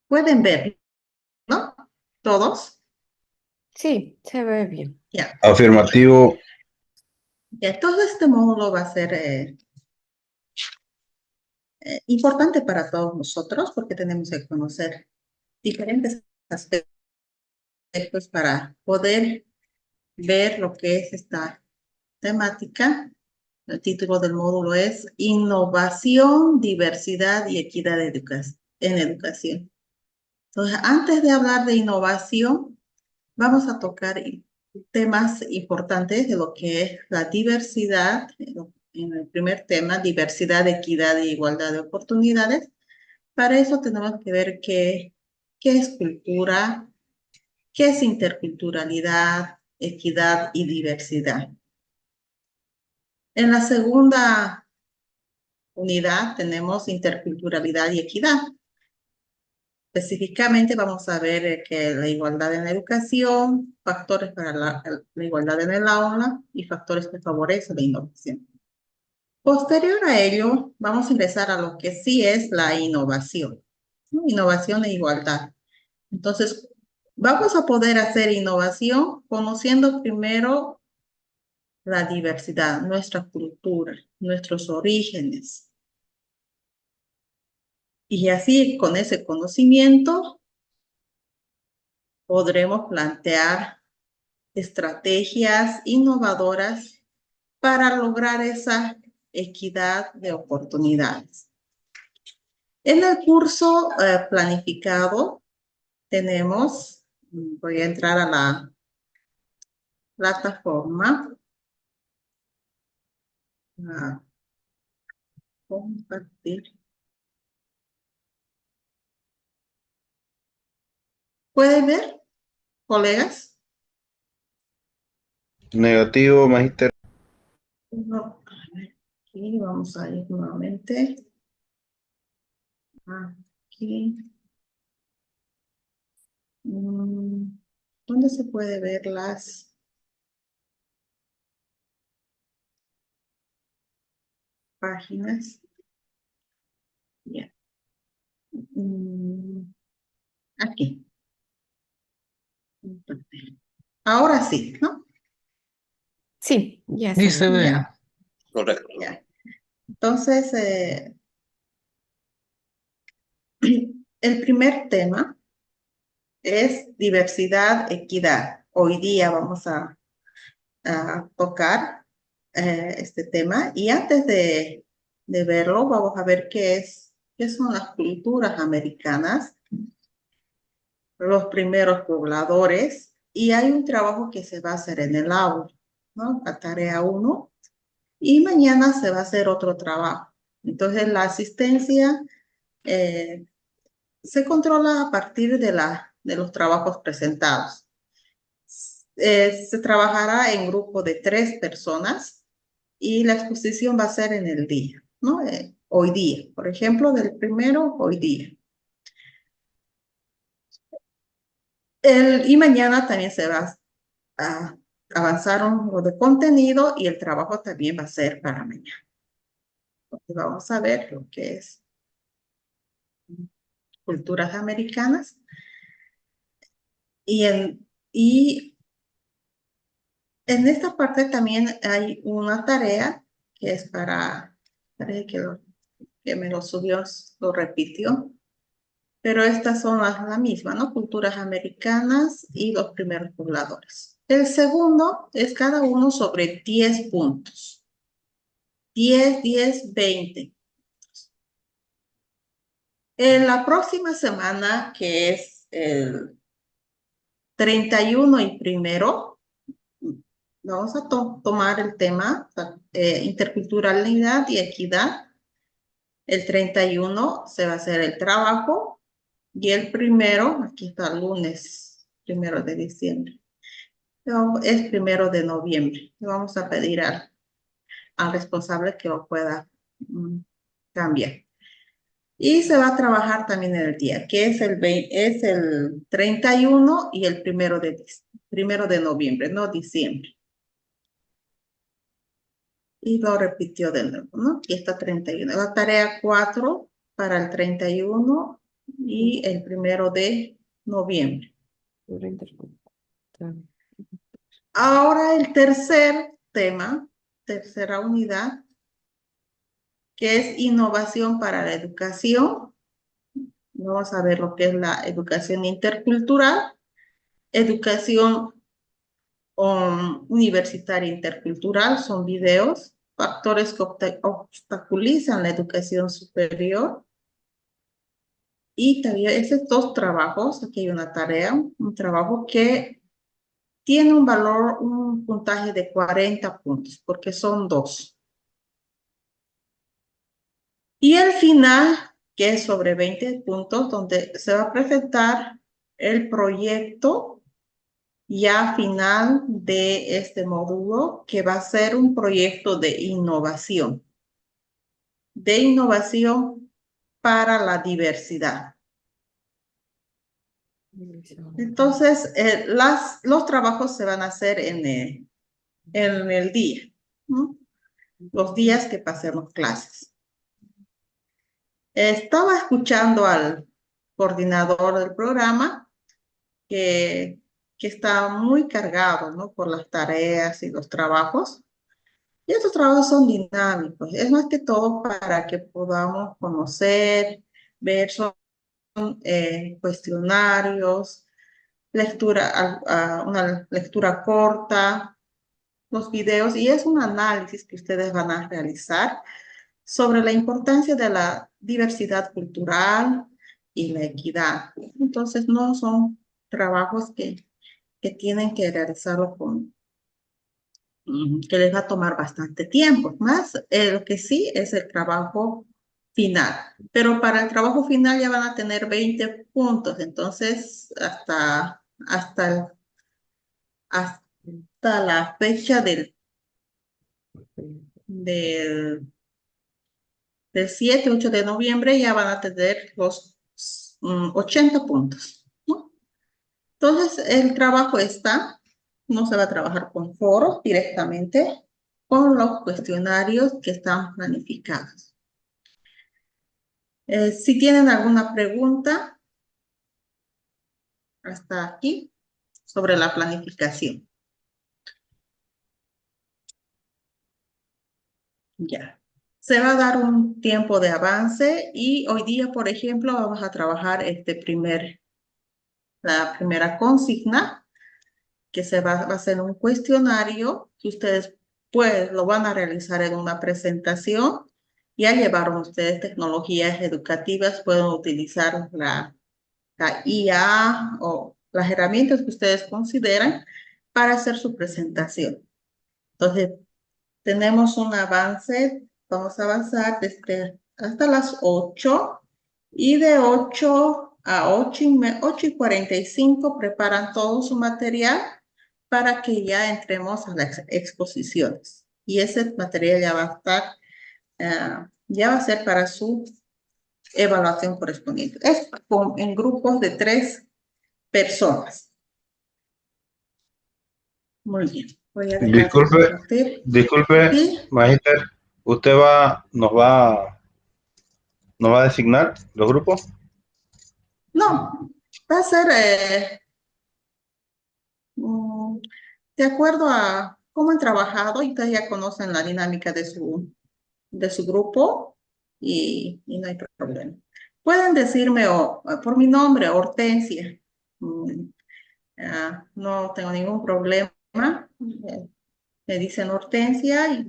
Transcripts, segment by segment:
Pueden ver, ¿no? Todos. Sí, se ve bien. Ya. Afirmativo. Ya, todo este módulo va a ser importante para todos nosotros porque tenemos que conocer diferentes aspectos para poder ver lo que es esta temática. El título del módulo es Innovación, Diversidad y Equidad en Educación. Entonces, antes de hablar de innovación, vamos a tocar temas importantes de lo que es la diversidad. En el primer tema, diversidad, equidad e igualdad de oportunidades. Para eso tenemos que ver qué es cultura, qué es interculturalidad, equidad y diversidad. En la segunda unidad tenemos interculturalidad y equidad. Específicamente vamos a ver que la igualdad en la educación, factores para la igualdad en el aula y factores que favorecen la innovación. Posterior a ello, vamos a ingresar a lo que sí es la innovación, ¿no? Innovación e igualdad. Entonces, vamos a poder hacer innovación conociendo primero la diversidad, nuestra cultura, nuestros orígenes. Y así, con ese conocimiento, podremos plantear estrategias innovadoras para lograr esa equidad de oportunidades. En el curso planificado tenemos, voy a entrar a la plataforma, a compartir. ¿Pueden ver, colegas? Negativo, magíster. No, a ver, aquí vamos a ir nuevamente. Aquí. ¿Dónde se puede ver las páginas? Ya. Aquí. Ahora sí, ¿no? Sí, ya Sí se se ve. ve. Ya. Correcto. Ya. Entonces, el primer tema es diversidad, equidad. Hoy día vamos a tocar este tema y antes de verlo, vamos a ver qué son las culturas americanas, los primeros pobladores y hay un trabajo que se va a hacer en el aula, ¿no? La tarea 1 y mañana se va a hacer otro trabajo. Entonces, la asistencia eh, se controla a partir de los trabajos presentados. Se trabajará en grupo de 3 personas y la exposición va a ser en el día, ¿no? Hoy día, por ejemplo, del primero, hoy día. Y mañana también se va a avanzar un de contenido y el trabajo también va a ser para mañana. Entonces vamos a ver lo que es culturas americanas y en esta parte también hay una tarea que es parece que me lo subió, lo repitió, pero estas son la misma, ¿no? Culturas americanas y los primeros pobladores. El segundo es cada uno sobre 10 puntos. 10, 10, 20. En la próxima semana, que es el 31 y primero, vamos a tomar el tema interculturalidad y equidad. El 31 se va a hacer el trabajo y el primero, aquí está el lunes, 1 de diciembre, es 1 de noviembre. Le vamos a pedir al responsable que lo pueda cambiar. Y se va a trabajar también en el día, que es el 31 y el 1 de noviembre, no diciembre. Y lo repitió de nuevo, ¿no? Aquí está 31. La tarea 4 para el 31 y el 1 de noviembre. Ahora el tercer tema, tercera unidad, que es innovación para la educación. Vamos a ver lo que es la educación intercultural, educación universitaria intercultural, son videos, factores que obstaculizan la educación superior. Y también esos dos trabajos, aquí hay una tarea, un trabajo que tiene un valor, un puntaje de 40 puntos, porque son dos. Y el final, que es sobre 20 puntos, donde se va a presentar el proyecto ya final de este módulo, que va a ser un proyecto de innovación para la diversidad. Entonces, los trabajos se van a hacer en el día, ¿no? Los días que pasemos clases. Estaba escuchando al coordinador del programa que, que está muy cargado, ¿no? Por las tareas y los trabajos. Y estos trabajos son dinámicos. Es más que todo para que podamos conocer, ver, son cuestionarios, una lectura corta, los videos, y es un análisis que ustedes van a realizar sobre la importancia de la diversidad cultural y la equidad. Entonces, no son trabajos que tienen que realizarlo que les va a tomar bastante tiempo, más lo que sí es el trabajo final. Pero para el trabajo final ya van a tener 20 puntos, entonces hasta la fecha del, del 7, 8 de noviembre ya van a tener los 80 puntos, ¿no? Entonces, el trabajo no se va a trabajar con foros directamente, con los cuestionarios que están planificados. Si tienen alguna pregunta hasta aquí sobre la planificación. Ya. Se va a dar un tiempo de avance y hoy día, por ejemplo, vamos a trabajar la primera consigna, que va a ser un cuestionario que ustedes pues lo van a realizar en una presentación. Ya llevaron ustedes tecnologías educativas, pueden utilizar la IA o las herramientas que ustedes consideran para hacer su presentación. Entonces, tenemos un avance, vamos a avanzar hasta las 8 y de 8 a 8:45 preparan todo su material para que ya entremos a las exposiciones. Y ese material ya va a estar, ya va a ser para su evaluación correspondiente. Es en grupos de 3 personas. Muy bien. Voy a dejar de Disculpe, compartir. disculpe, ¿Sí? Magister, ¿usted nos va a designar los grupos? No, va a ser de acuerdo a cómo han trabajado y ustedes ya conocen la dinámica de su grupo y no hay problema. Pueden decirme por mi nombre, Hortensia. Mm, no tengo ningún problema. Me dicen Hortensia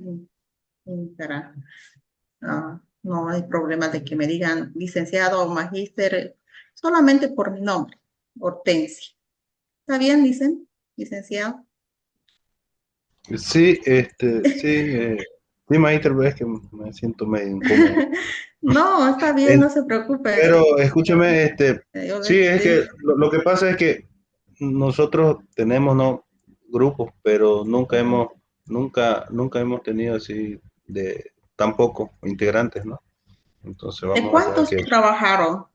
no hay problema de que me digan licenciado o magíster, solamente por mi nombre, Hortensia. ¿Está bien, dicen, licenciado? Sí, sí, Magister, pero es que me siento medio incómodo. No, está bien, Eh, no se preocupe. pero escúcheme, Yo sí, es que le- lo que pasa es que nosotros tenemos, ¿no? Grupos, pero nunca hemos tenido así tampoco integrantes, ¿no? Entonces ¿De vamos a tener cuántos que trabajaron?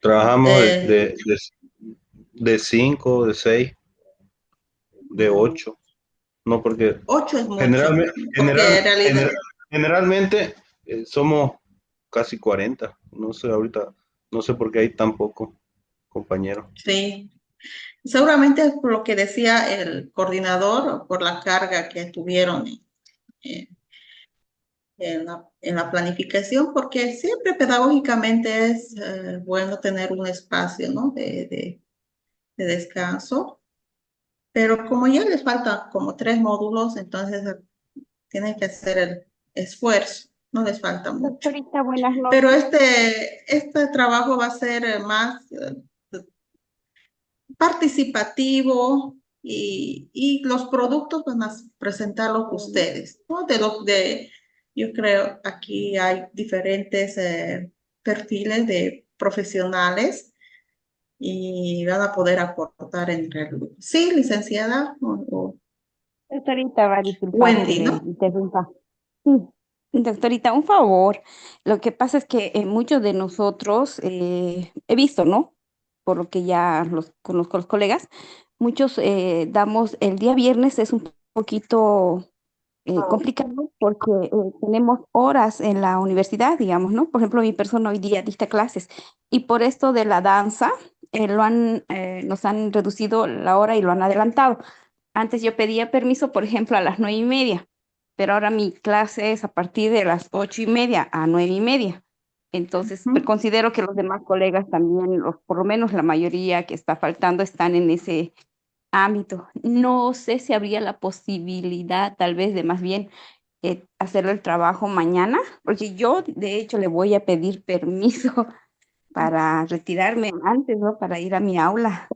trabajamos Eh, de 5, de 6, de 8, no porque 8 es mucho, generalmente, porque en realidad, generalmente somos casi 40, no sé ahorita, No sé por qué hay tan poco, compañero. Sí, seguramente es por lo que decía el coordinador, por la carga que tuvieron en, en la planificación, porque siempre pedagógicamente es bueno tener un espacio, ¿no? de descanso, pero como ya les falta como 3 módulos, entonces tienen que hacer el esfuerzo, no les falta mucho. Doctorita, buenas Pero noches. este trabajo va a ser más participativo y los productos van a presentarlos ustedes, ¿no? Yo creo aquí hay diferentes perfiles de profesionales y van a poder aportar en el grupo. Sí, licenciada Doctorita, va a disculpar que Wendy, le ¿no? interrumpa. Sí. Doctorita, un favor. Lo que pasa es que muchos de nosotros, he visto, ¿no? Por lo que ya los conozco los colegas, muchos damos, el día viernes es un poquito complicado porque tenemos horas en la universidad, digamos, ¿no? Por ejemplo, mi persona hoy día dicta clases y por esto de la danza, nos han reducido la hora y lo han adelantado. Antes yo pedía permiso, por ejemplo, a las 9:30, pero ahora mi clase es a partir de las 8:30 a 9:30. Entonces, considero que los demás colegas también, por lo menos la mayoría que está faltando, están en ese ámbito. No sé si habría la posibilidad, tal vez, de más bien hacer el trabajo mañana, porque yo, de hecho, le voy a pedir permiso para retirarme antes, ¿no? Para ir a mi aula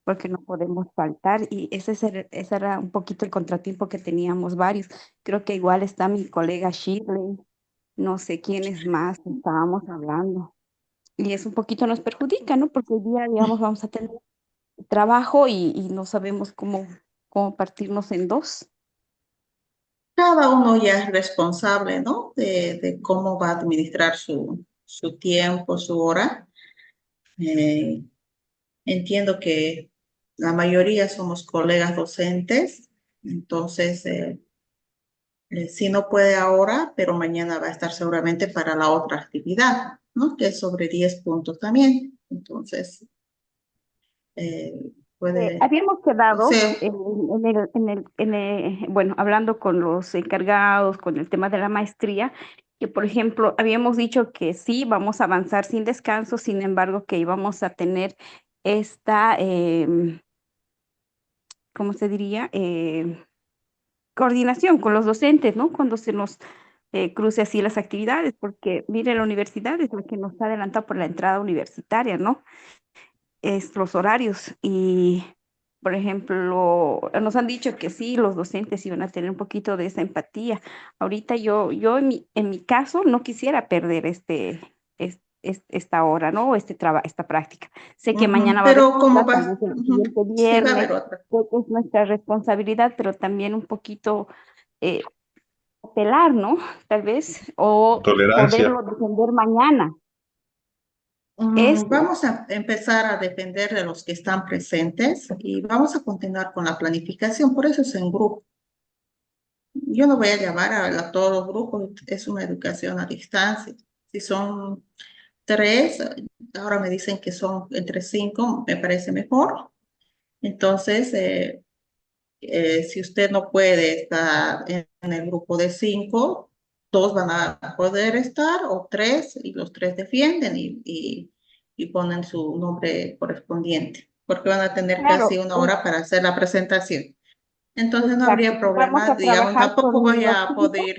porque no podemos faltar y ese era un poquito el contratiempo que teníamos varios. Creo que igual está mi colega Shirley, no sé quiénes más estábamos hablando. Y eso un poquito nos perjudica, ¿no? Porque hoy día, digamos, vamos a tener trabajo y no sabemos cómo partirnos en dos. Cada uno ya es responsable, ¿no? De cómo va a administrar su tiempo, su hora. Eh, Entiendo que la mayoría somos colegas docentes, entonces si no puede ahora, pero mañana va a estar seguramente para la otra actividad, ¿no? Que es sobre 10 puntos también. Entonces, puede, Habíamos o quedado sea, bueno, hablando con los encargados, con el tema de la maestría, que por ejemplo, habíamos dicho que sí, vamos a avanzar sin descanso, sin embargo, que íbamos a tener esta, ¿cómo se diría? Coordinación con los docentes, ¿no? Cuando se nos cruce así las actividades, porque mire, la universidad es la que nos ha adelantado por la entrada universitaria, ¿no? Es los horarios y, por ejemplo, nos han dicho que sí, los docentes iban a tener un poquito de esa empatía. Ahorita yo en mi caso no quisiera perder esta hora, ¿no? Esta práctica. Sé que mañana va a haber pero como otra, tal va, vez el siguiente sí va a viernes, haber otra. sé que es nuestra responsabilidad, pero también un poquito eh, apelar, ¿no? Tal vez, o Tolerancia. poderlo defender mañana. Esto. Vamos a empezar a depender de los que están presentes y vamos a continuar con la planificación, por eso es en grupo. Yo no voy a llamar a todos los grupos, es una educación a distancia. Si son 3, ahora me dicen que son entre 5, me parece mejor. Entonces, si usted no puede estar en el grupo de 5, 2 van a poder estar o 3 y los 3 defienden y ponen su nombre correspondiente, porque van a tener casi Claro, 1 hora para hacer la presentación. Entonces no exacto. habría Vamos problema, a digamos, trabajar tampoco con voy los a cinco. poder,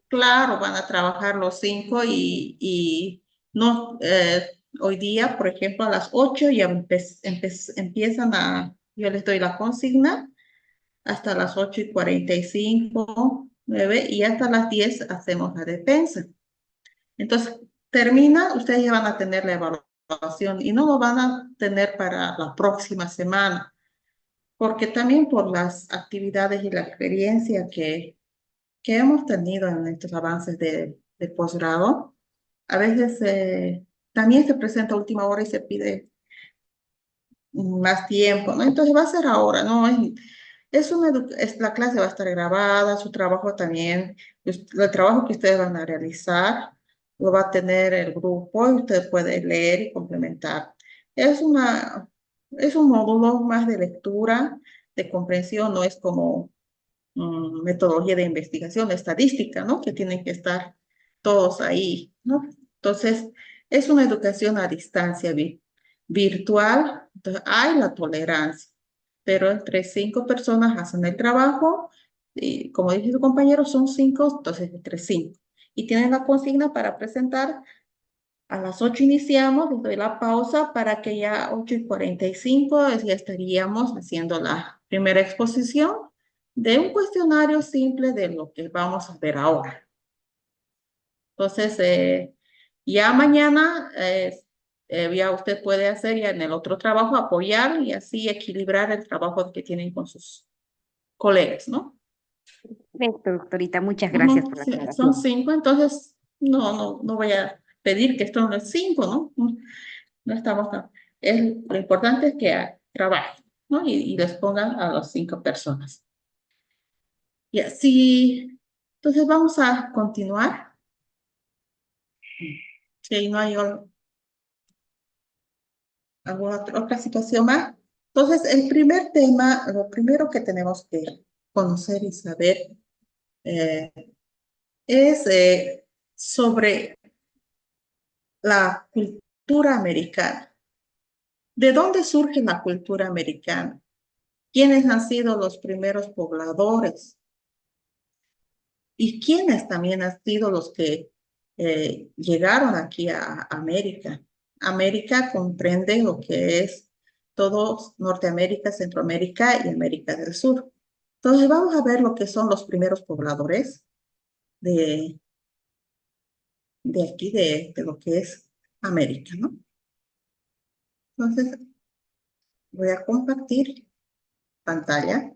claro, van a trabajar los 5 y no, hoy día, por ejemplo, a las 8 ya empiezan yo les doy la consigna hasta las 8:45, 9, y hasta las 10 hacemos la defensa. Entonces, termina, ustedes ya van a tener la evaluación y no lo van a tener para la próxima semana, porque también por las actividades y la experiencia que hemos tenido en estos avances de posgrado, a veces también se presenta a última hora y se pide más tiempo, ¿no? Entonces va a ser ahora, ¿no? La clase va a estar grabada, su trabajo también, el trabajo que ustedes van a realizar, lo va a tener el grupo y usted puede leer y complementar. Es es un módulo más de lectura, de comprensión, no es como metodología de investigación, estadística, ¿no? Que tienen que estar todos ahí, ¿no? Entonces, es una educación a distancia virtual, entonces hay la tolerancia, pero entre 5 personas hacen el trabajo, y como dice su compañero, son 5, entonces entre 5. Y tienen la consigna para presentar. A las 8 iniciamos, les doy la pausa para que ya 8:45 ya estaríamos haciendo la primera exposición de un cuestionario simple de lo que vamos a ver ahora. Entonces, ya mañana ya usted puede hacer ya en el otro trabajo, apoyar y así equilibrar el trabajo que tienen con sus colegas, ¿no? Perfecto, doctorita, muchas gracias por la Sí, son aclaración. 5, entonces no voy a pedir que esto no es 5, ¿no? No estamos tan... lo importante es que trabajen, ¿no? Y les pongan a las 5 personas. Y así, entonces vamos a continuar. Si no hay alguna otra situación más. Entonces, el primer tema, lo primero que tenemos que conocer y saber eh, es sobre la cultura americana. ¿De dónde surge la cultura americana? ¿Quiénes han sido los primeros pobladores? ¿Y quiénes también han sido los que llegaron aquí a América? América comprende lo que es todo Norteamérica, Centroamérica y América del Sur. Entonces vamos a ver lo que son los primeros pobladores de, de aquí, de lo que es América, ¿no? Entonces voy a compartir pantalla.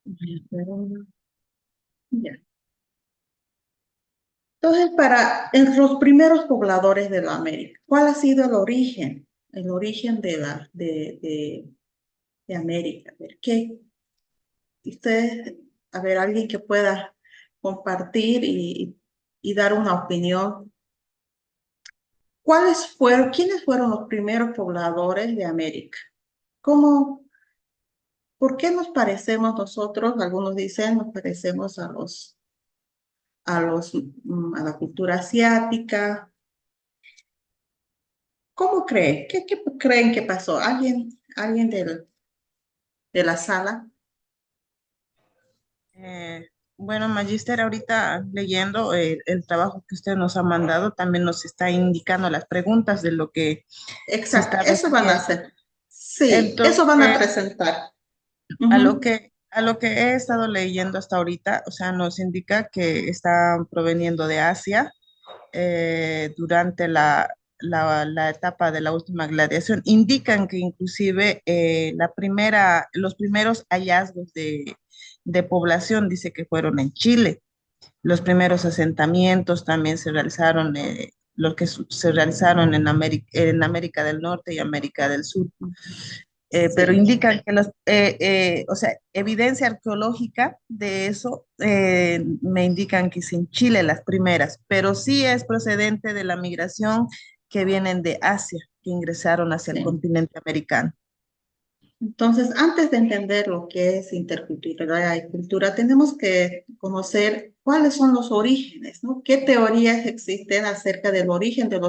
Voy a hacer ya. Entonces, en los primeros pobladores de la América, ¿cuál ha sido el origen? El origen de América. A ver, ¿qué? Ustedes, a ver, alguien que pueda compartir y dar una opinión. ¿Quiénes fueron los primeros pobladores de América? ¿Cómo, por qué nos parecemos nosotros? Algunos dicen, nos parecemos a la cultura asiática. ¿Cómo creen? ¿Qué creen que pasó? ¿Alguien de la sala? Bueno, Magister, ahorita leyendo el trabajo que usted nos ha mandado, también nos está indicando las preguntas de lo que se Exacto, está eso van a refiriendo. hacer. Sí, eso van a Entonces, presentar. a Ujú. a lo que he estado leyendo hasta ahorita, o sea, nos indica que están proveniendo de Asia durante la etapa de la última gladiación. Indican que inclusive los primeros hallazgos de población dice que fueron en Chile. Los primeros asentamientos también se realizaron, los que se realizaron en América del Norte y América del Sur. Pero Sí. indican que o sea, evidencia arqueológica de eso me indican que es en Chile las primeras, pero sí es procedente de la migración que vienen de Asia, que ingresaron hacia el Sí. continente americano. Entonces, antes de entender lo que es interculturalidad y cultura, tenemos que conocer cuáles son los orígenes, ¿no? ¿Qué teorías existen acerca del origen de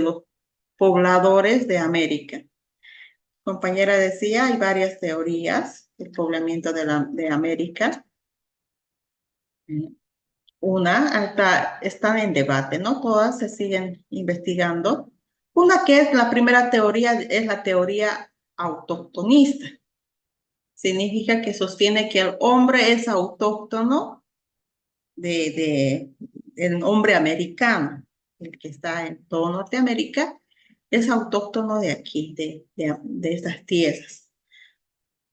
los pobladores de América? Compañera decía, hay varias teorías del poblamiento de América. Una, están en debate, ¿no? Todas se siguen investigando. Una que es la primera teoría, es la teoría autoctonista. Significa que sostiene que el hombre es autóctono del hombre americano, el que está en todo Norteamérica, es autóctono de aquí, de estas tierras.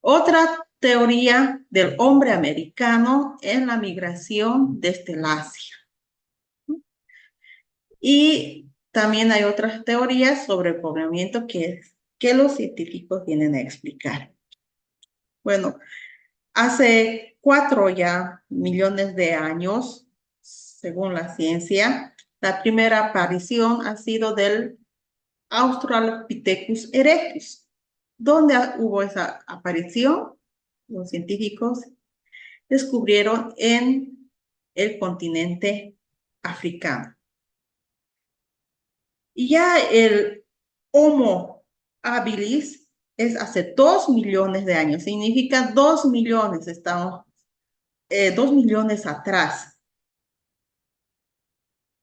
Otra teoría del hombre americano es la migración desde el Asia. Y también hay otras teorías sobre el poblamiento que los científicos vienen a explicar. Bueno, Hace 4 millones de años, según la ciencia, la primera aparición ha sido del Australopithecus erectus. ¿Dónde hubo esa aparición? Los científicos descubrieron en el continente africano. Y ya el Homo habilis es hace 2 millones de años, significa 2 millones, estamos 2 millones atrás.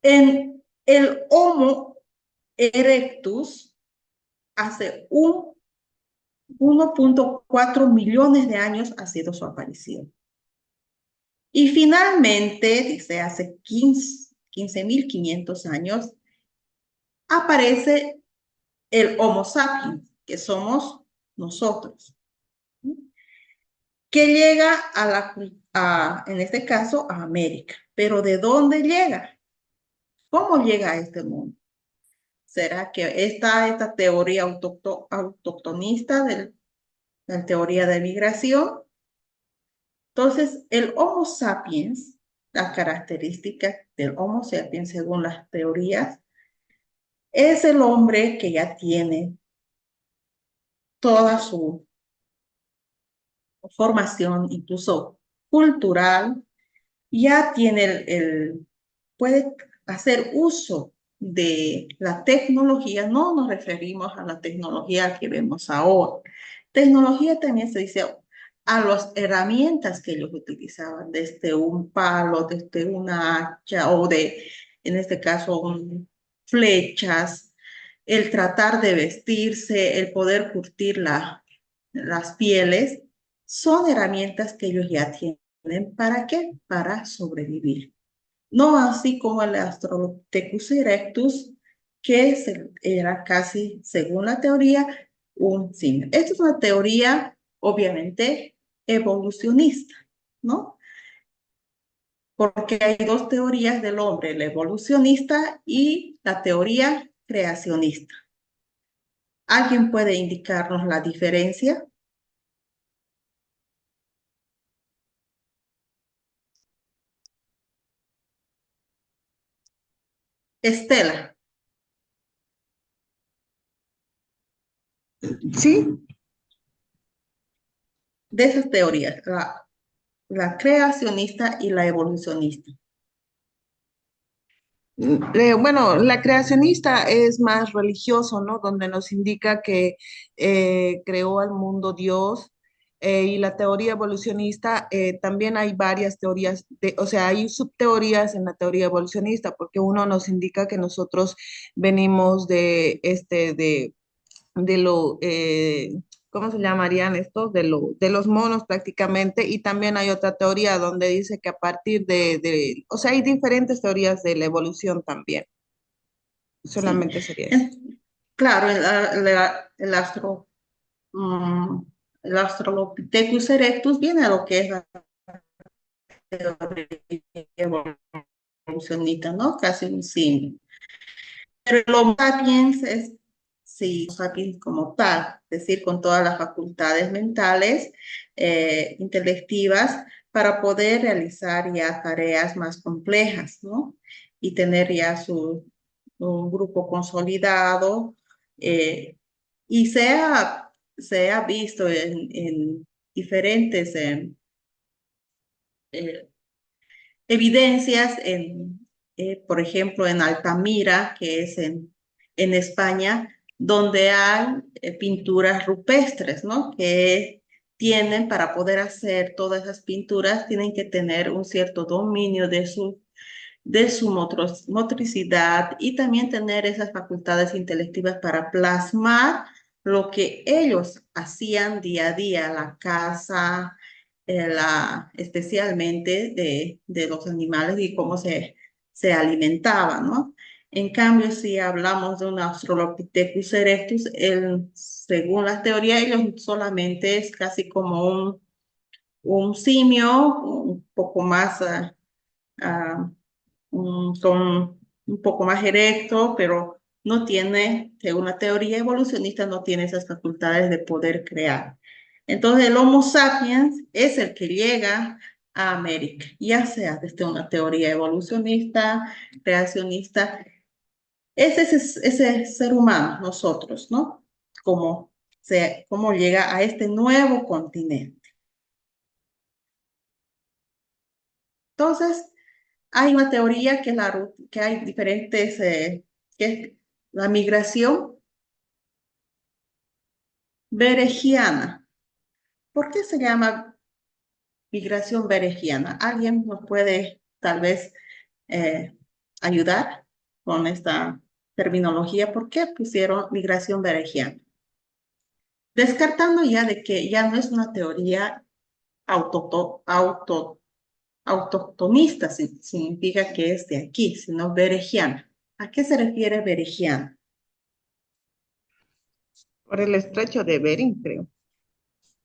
En el Homo erectus, hace 1,4 millones de años ha sido su aparición. Y finalmente, dice, hace 15.500 años, aparece el Homo sapiens, que somos nosotros, que llega en este caso, a América. Pero ¿de dónde llega? ¿Cómo llega a este mundo? ¿Será que esta teoría autoctonista de la teoría de migración? Entonces, el Homo sapiens, las características del Homo sapiens según las teorías, es el hombre que ya tiene toda su formación, incluso cultural, ya tiene puede hacer uso de la tecnología. No nos referimos a la tecnología que vemos ahora. Tecnología también se dice a las herramientas que ellos utilizaban, desde un palo, desde una hacha o en este caso, flechas, el tratar de vestirse, el poder curtir las pieles, son herramientas que ellos ya tienen. ¿Para qué? Para sobrevivir. No así como el Australopithecus erectus, que era casi, según la teoría, un simio. Esta es una teoría, obviamente, evolucionista, ¿no? Porque hay dos teorías del hombre, la evolucionista y la teoría creacionista. ¿Alguien puede indicarnos la diferencia? Estela, Sí, de esas teorías, la creacionista y la evolucionista. Bueno, la creacionista es más religioso, ¿no? Donde nos indica que creó al mundo Dios. Y la teoría evolucionista, también hay varias teorías, o sea, hay subteorías en la teoría evolucionista, porque uno nos indica que nosotros venimos de lo, ¿cómo se llamarían estos? De los monos prácticamente, y también hay otra teoría donde dice que a partir o sea, hay diferentes teorías de la evolución también. Sí. Solamente sería eso. Claro, mm, el Australopithecus erectus viene a lo que es la teoría evolucionista, ¿no? Casi un simio. Pero el Homo sapiens es, sí, Homo sapiens como tal, es decir, con todas las facultades mentales, intelectivas, para poder realizar ya tareas más complejas, ¿no? Y tener ya un grupo consolidado. Y se ha visto en diferentes eh, evidencias por ejemplo, en Altamira, que es en España, donde hay pinturas rupestres, ¿no? Que tienen, para poder hacer todas esas pinturas, tienen que tener un cierto dominio de su motricidad y también tener esas facultades intelectivas para plasmar lo que ellos hacían día a día, la caza, especialmente de los animales y cómo se alimentaban, ¿no? En cambio, si hablamos de un Australopithecus erectus, según las teorías, ellos solamente es casi como un simio, un poco más ah, son un poco más erectos, pero no tiene, según la teoría evolucionista, no tiene esas facultades de poder crear. Entonces el Homo sapiens es el que llega a América, ya sea desde una teoría evolucionista, creacionista, es ese ser humano, nosotros, ¿no? Cómo llega a este nuevo continente. Entonces, hay una teoría que hay diferentes, que es la migración berejiana. ¿Por qué se llama migración berejiana? ¿Alguien nos puede tal vez eh, ayudar con esta terminología? ¿Por qué pusieron migración berejiana? Descartando ya de que ya no es una teoría autoctonista, significa que es de aquí, sino berejiana. ¿A qué se refiere berejiana? Por el estrecho de Bering, creo.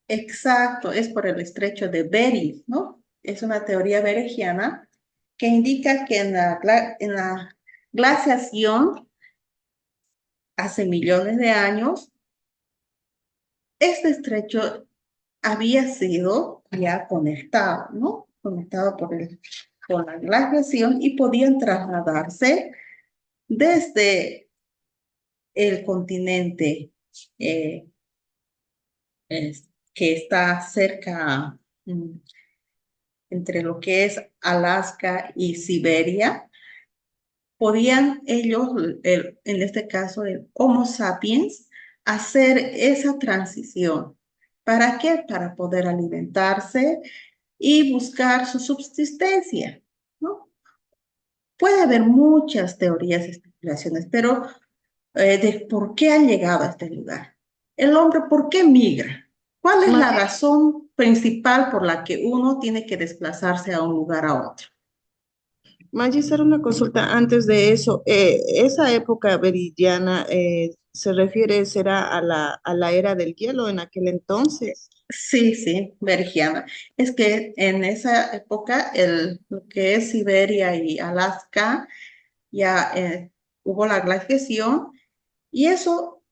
Exacto, es por el estrecho de Bering, ¿no? Es una teoría berejiana que indica que en la glaciación, hace millones de años, este estrecho había sido ya conectado, ¿no? Conectado por la glaciación y podían trasladarse desde el continente eh, que está cerca, entre lo que es Alaska y Siberia, podían ellos, en este caso el Homo sapiens, hacer esa transición. ¿Para qué? Para poder alimentarse y buscar su subsistencia, ¿no? Puede haber muchas teorías y especulaciones, pero de por qué han llegado a este lugar. El hombre, ¿por qué migra? ¿Cuál es la razón principal por la que uno tiene que desplazarse a un lugar a otro? Maggie, hacer una consulta antes de eso. Esa época veridiana se refiere, será a la era del hielo en aquel entonces. Sí, sí, Bergiana. Es que en esa época lo que es Siberia y Alaska ya hubo la glaciación y eso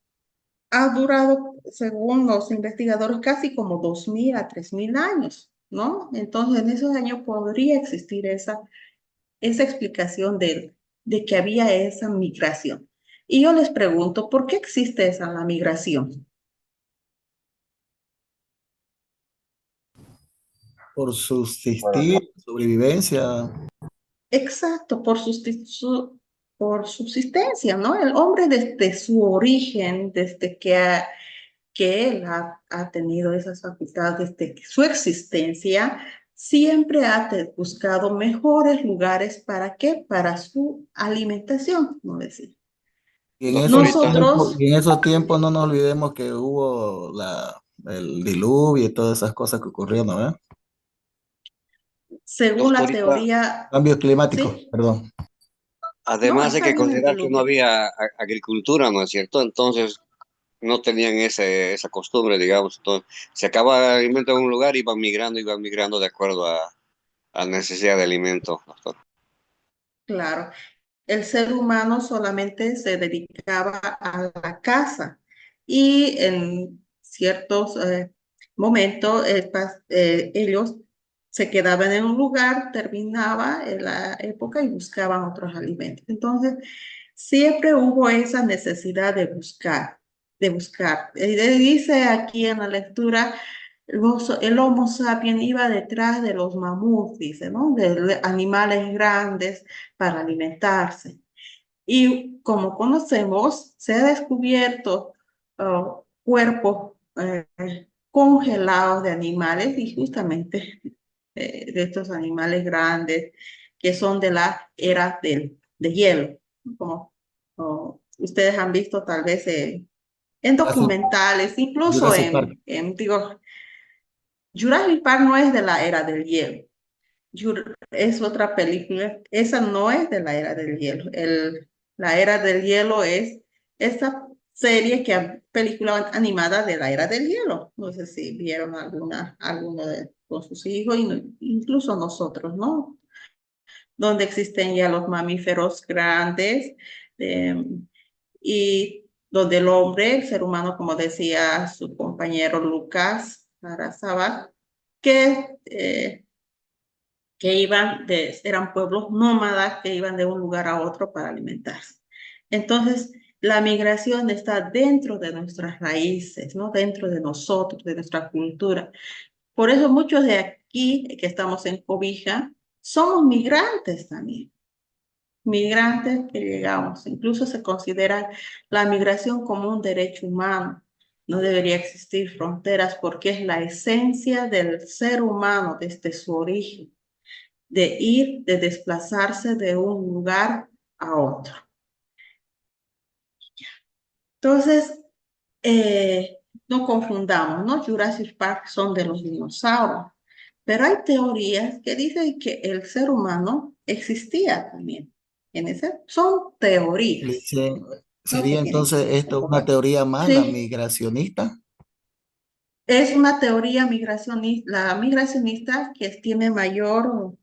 ha durado, según los investigadores, casi como 2000 a 3000 años, ¿no? Entonces, en esos años podría existir esa explicación de que había esa migración. Y yo les pregunto, ¿por qué existe la migración? Por subsistir, sobrevivencia. Exacto, por subsistencia, ¿no? El hombre desde su origen, desde que él ha tenido esas facultades, desde su existencia, siempre ha buscado mejores lugares. ¿Para qué? Para su alimentación, ¿no decir? Y en Nosotros, y en esos tiempos no nos olvidemos que hubo el diluvio y todas esas cosas que ocurrieron, ¿no? según la Doctorita, teoría, Cambios climáticos, ¿sí? perdón. No, además hay está que bien el considerar que no diluvio. había agricultura, ¿no es cierto? Entonces no tenían esa costumbre, digamos. Entonces se acaba el alimento en un lugar y iban migrando de acuerdo a necesidad de alimento, doctor. Claro, el ser humano solamente se dedicaba a la caza y en ciertos momentos ellos se quedaban en un lugar, terminaba la época y buscaban otros alimentos. Entonces, siempre hubo esa necesidad de buscar, de buscar. Dice aquí en la lectura, el Homo sapiens iba detrás de los mamuts, dice, ¿no? De animales grandes para alimentarse. Y como conocemos, se ha descubierto cuerpos congelados de animales y justamente de estos animales grandes que son de la era de hielo, como ustedes han visto tal vez en Jurassic, documentales, incluso Jurassic Park. digo, Jurassic Park no es de la era del hielo. Es otra película, esa no es de la era del hielo. La era del hielo es esa serie película animada de la era del hielo. No sé si vieron alguno con sus hijos, incluso nosotros, ¿no? Donde existen ya los mamíferos grandes eh, y donde el hombre, el ser humano, como decía su compañero Lucas, para Sabah, que, eran pueblos nómadas que iban de un lugar a otro para alimentarse. Entonces, la migración está dentro de nuestras raíces, ¿no? Dentro de nosotros, de nuestra cultura. Por eso muchos de aquí que estamos en Cobija somos migrantes también, migrantes que llegamos. Incluso se considera la migración como un derecho humano. No debería existir fronteras porque es la esencia del ser humano desde su origen, de ir, de desplazarse de un lugar a otro. Entonces, no confundamos, ¿no? Jurassic Park son de los dinosaurios, pero hay teorías que dicen que el ser humano existía también. Son teorías, Dice, no se ¿sería tienen entonces que esto una comprobar. teoría más, la Sí, migracionista? es una teoría migracionista, la migracionista que tiene mayor,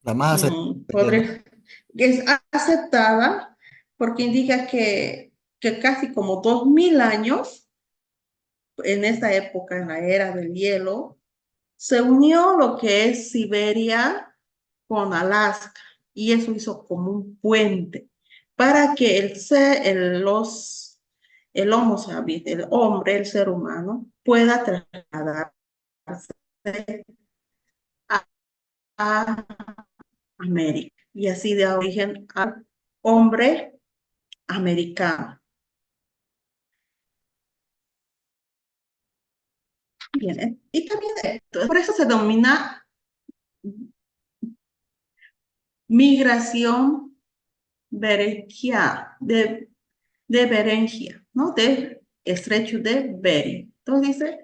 La más aceptada. que es aceptada porque indica que casi como 2000 años, en esta época, en la era del hielo, se unió lo que es Siberia con Alaska y eso hizo como un puente para que el Homo sapiens, el hombre, el ser humano, pueda trasladarse a América y así de origen al hombre americano. Bien, y también esto, por eso se denomina migración berenjena, de Beringia, ¿no? De estrecho de Bering. Entonces dice,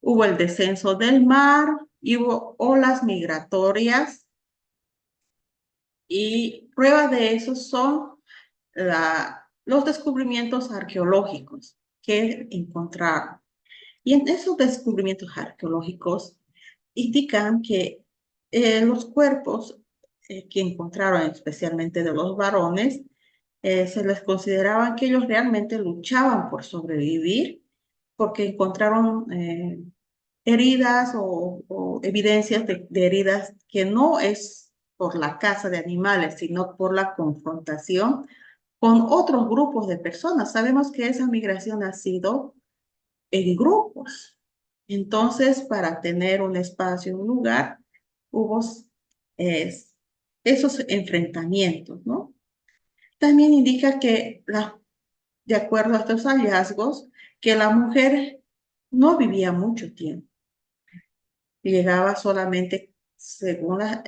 hubo el descenso del mar, y hubo olas migratorias, y pruebas de eso son los descubrimientos arqueológicos que encontraron. Y en esos descubrimientos arqueológicos indican que los cuerpos que encontraron, especialmente de los varones, se les consideraban que ellos realmente luchaban por sobrevivir porque encontraron heridas o evidencias de heridas que no es por la caza de animales, sino por la confrontación con otros grupos de personas. Sabemos que esa migración ha sido en grupos. Entonces, para tener un espacio, un lugar, hubo esos enfrentamientos, ¿no? También indica que, de acuerdo a estos hallazgos, que la mujer no vivía mucho tiempo. Llegaba solamente, según las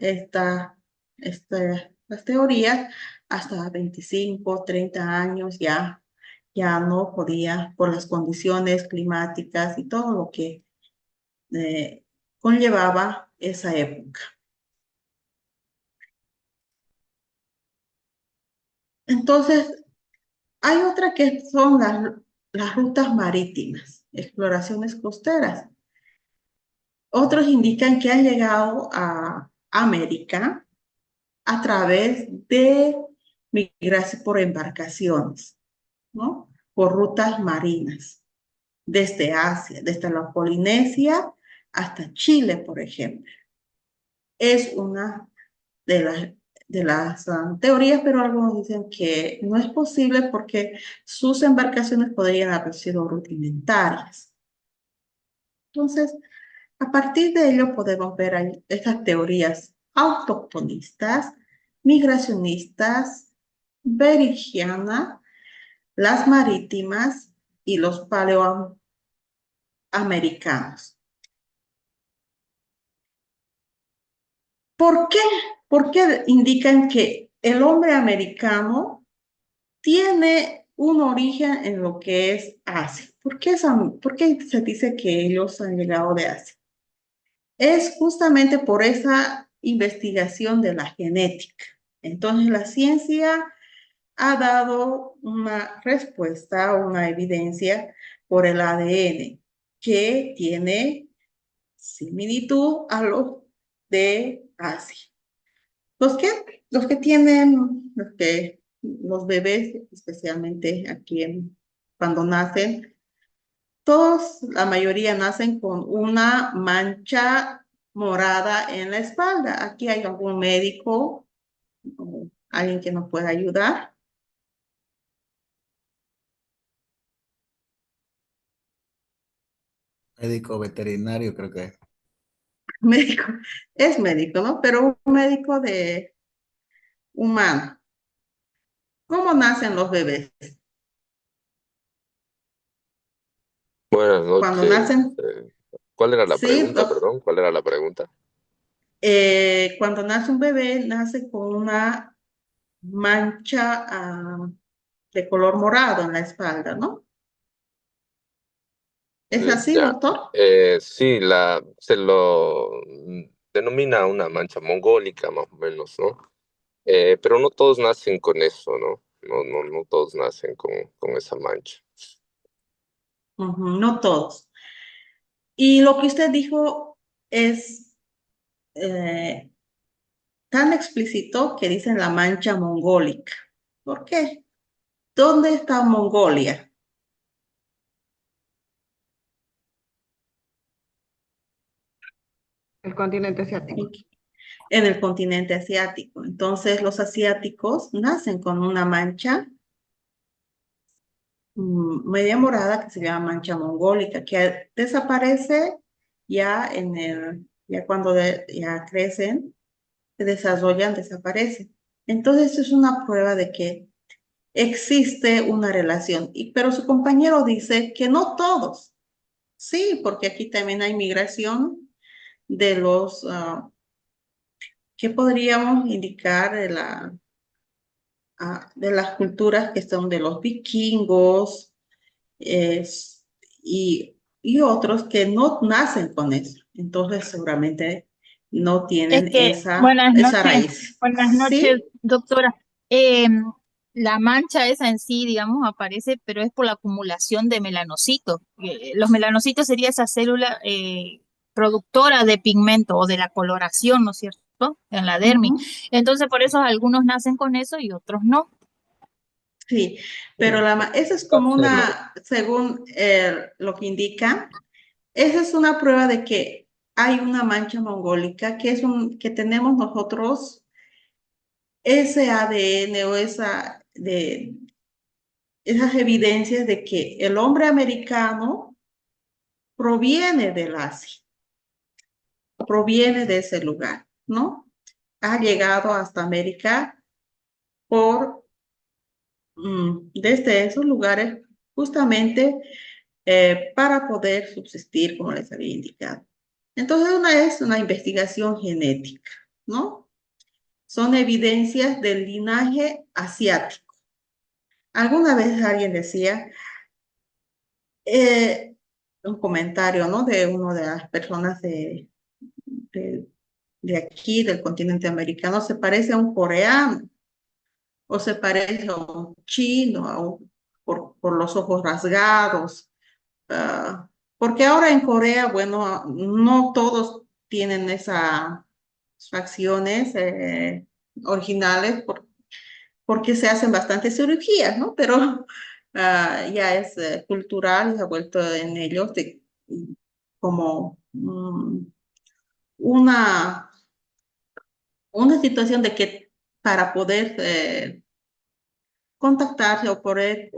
teorías, hasta 25, 30 años ya no podía por las condiciones climáticas y todo lo que conllevaba esa época. Entonces, hay otra que son las rutas marítimas, exploraciones costeras. Otros indican que han llegado a América a través de migración por embarcaciones, ¿no? Por rutas marinas, desde Asia, desde la Polinesia hasta Chile, por ejemplo. Es una de las teorías, pero algunos dicen que no es posible porque sus embarcaciones podrían haber sido rudimentarias. Entonces, a partir de ello podemos ver ahí estas teorías autoctonistas, migracionistas, beringianas, las marítimas y los paleoamericanos. ¿Por qué? Porque indican que el hombre americano tiene un origen en lo que es Asia. ¿Por qué se dice que ellos han llegado de Asia? Es justamente por esa investigación de la genética. Entonces, la ciencia ha dado una respuesta, una evidencia por el ADN que tiene similitud a los de Asia. Los que tienen, los bebés, especialmente aquí cuando nacen, todos, la mayoría nacen con una mancha morada en la espalda. Aquí hay algún médico o alguien que nos pueda ayudar. Médico veterinario, creo que es. Médico, es médico, ¿no? Pero un médico de humano. ¿Cómo nacen los bebés? Buenas Cuando noches. nacen, ¿Cuál era la sí, pregunta, perdón? ¿Cuál era la pregunta? cuando nace un bebé, nace con una mancha de color morado en la espalda, ¿no? ¿Es así, Ya. doctor? Sí, se lo denomina una mancha mongólica, más o menos, ¿no? Pero no todos nacen con eso, ¿no? No todos nacen con esa mancha. Ujú, no todos. Y lo que usted dijo es eh, tan explícito que dicen la mancha mongólica. ¿Por qué? ¿Dónde está Mongolia? El continente asiático. En el continente asiático. Entonces, los asiáticos nacen con una mancha media morada que se llama mancha mongólica, que desaparece ya cuando ya crecen, se desarrollan, desaparecen. Entonces, es una prueba de que existe una relación, pero su compañero dice que no todos. Sí, porque aquí también hay migración de ¿qué podríamos indicar de las culturas que son de los vikingos es- y otros que no nacen con eso? Entonces, seguramente no Es tienen que, esa raíz. buenas noches, ¿Sí? doctora. La mancha esa en sí, digamos, aparece, pero es por la acumulación de melanocitos. Los melanocitos sería esa célula productora de pigmento o de la coloración, ¿no es cierto? En la dermis. Ujú. Entonces, por eso algunos nacen con eso y otros no. Sí, pero eso es como según lo que indica, esa es una prueba de que hay una mancha mongólica que tenemos nosotros ese ADN o esas evidencias de que el hombre americano proviene del Asia, proviene de ese lugar, ¿no? Ha llegado hasta América desde esos lugares justamente para poder subsistir, como les había indicado. Entonces, es una investigación genética, ¿no? Son evidencias del linaje asiático. Alguna vez alguien decía, eh, un comentario, ¿no? De una de las personas de, de aquí, del continente americano, se parece a un coreano o se parece a un chino por los ojos rasgados. Porque ahora en Corea, bueno, no todos tienen esas facciones originales porque se hacen bastantes cirugías, ¿no? Pero ya es cultural, se ha vuelto en ellos como una, una situación de que para poder contactarse o poder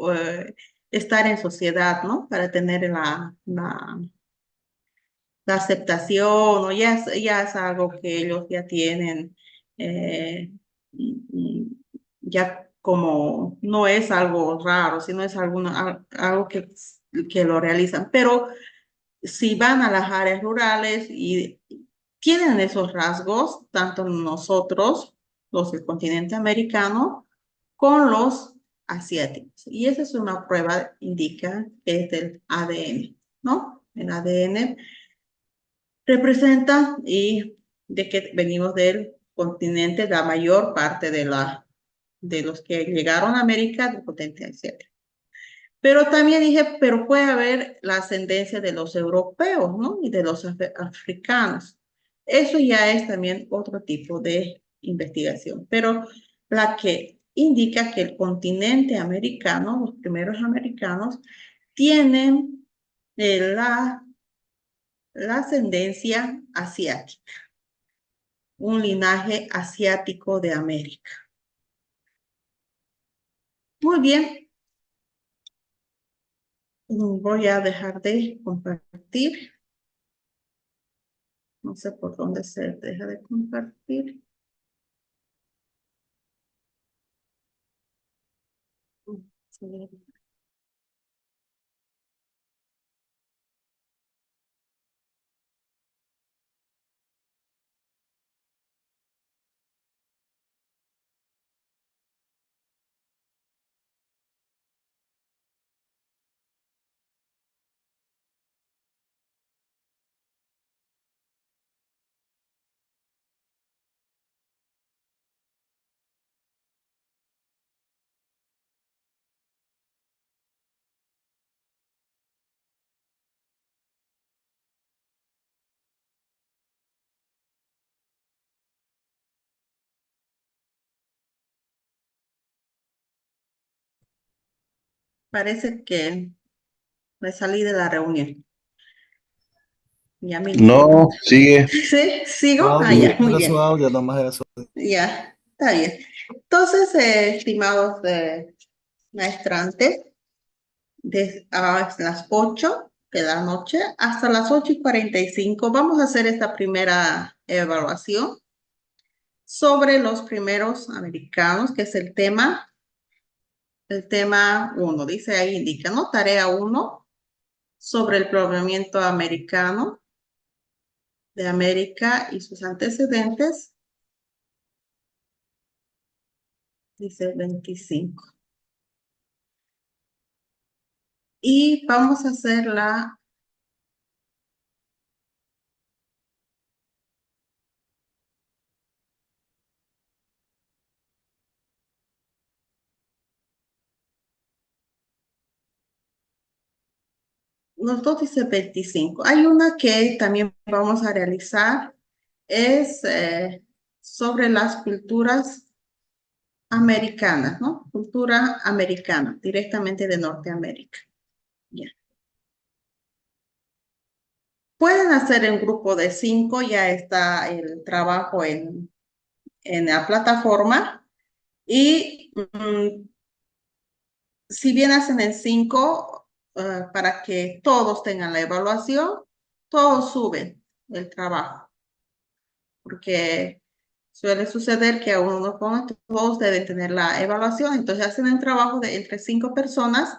estar en sociedad, ¿no? Para tener la aceptación, o ya es algo que ellos ya tienen, eh, ya como no es algo raro, sino es algo que lo realizan. Pero si van a las áreas rurales y tienen esos rasgos, tanto nosotros, los del continente americano, con los asiáticos. Y esa es una prueba, indica que es del ADN, ¿no? El ADN representa y de que venimos del continente, la mayor parte de los que llegaron a América del continente asiático. Pero también dije, pero puede haber la ascendencia de los europeos, ¿no? Y de los africanos. Eso ya es también otro tipo de investigación, pero la que indica que el continente americano, los primeros americanos, tienen la ascendencia asiática, un linaje asiático de América. Muy bien. Voy a dejar de compartir. No sé por dónde se deja de compartir. Sí. Parece que me salí de la reunión. Ya No, sigue. ¿Sí? ¿Sigo? Su Ah, audio, ya, muy era su bien. audio, nomás era su. Ya, está bien. Entonces, estimados maestrantes, a las 8 de la noche hasta las 8:45 vamos a hacer esta primera evaluación sobre los primeros americanos, que es el tema 1. Dice ahí, indica, ¿no? Tarea 1 sobre el poblamiento americano de América y sus antecedentes. Dice 25. Y vamos a hacer los dos dice 25. Hay una que también vamos a realizar, es sobre las culturas americanas, ¿no? Cultura americana, directamente de Norteamérica. Ya. Pueden hacer en grupo de 5, ya está el trabajo en la plataforma. Y si bien hacen en 5, para que todos tengan la evaluación, todos suben el trabajo, porque suele suceder que a uno no pone, todos deben tener la evaluación, entonces hacen el trabajo de entre 5 personas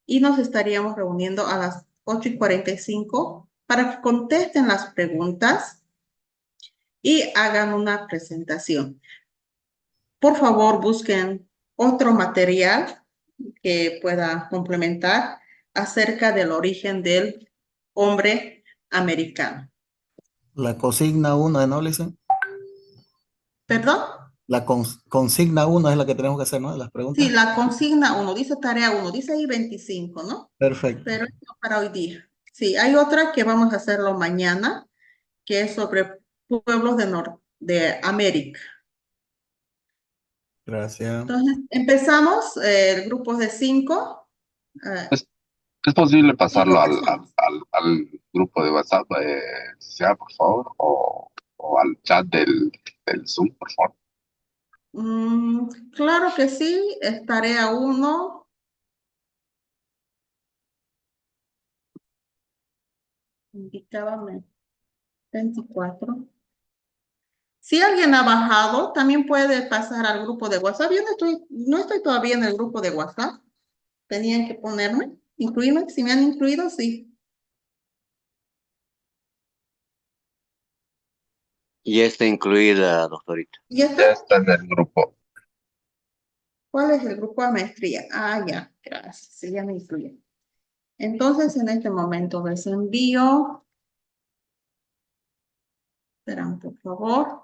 y nos estaríamos reuniendo a las 8:45 para que contesten las preguntas y hagan una presentación. Por favor, busquen otro material que pueda complementar acerca del origen del hombre americano. La consigna 1, ¿no, Listen? ¿Perdón? La consigna 1 es la que tenemos que hacer, ¿no? Las Sí, preguntas. la consigna 1, dice tarea 1, dice ahí 25, ¿no? Perfecto. Pero esto para hoy día. Sí, hay otra que vamos a hacerlo mañana, que es sobre pueblos de América. Gracias. Entonces, empezamos el grupo de 5. ¿Es posible y pasarlo comenzamos. al grupo de WhatsApp, sea por favor, o al chat del Zoom, por favor? Claro que sí, es tarea 1. Indicábame 24. Si alguien ha bajado, también puede pasar al grupo de WhatsApp. Yo no estoy todavía en el grupo de WhatsApp. Tenían que ponerme, incluirme. Si me han incluido, sí. Y está incluida, doctorita. ¿Y Ya está? está en el grupo. ¿Cuál es el grupo de maestría? Ah, ya, gracias. Sí, ya me incluyen. Entonces, en este momento les envío. Esperan, por favor.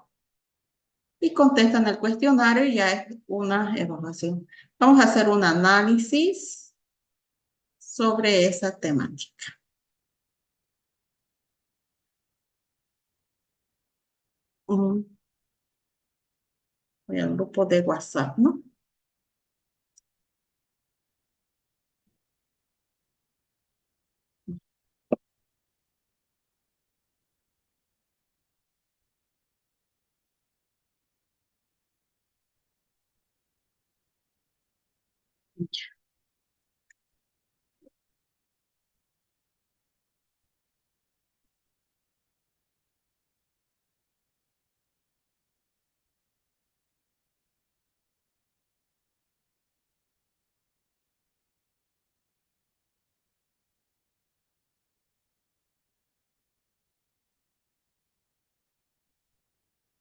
Y contestan el cuestionario y ya es una evaluación. Vamos a hacer un análisis sobre esa temática. Voy al grupo de WhatsApp, ¿no?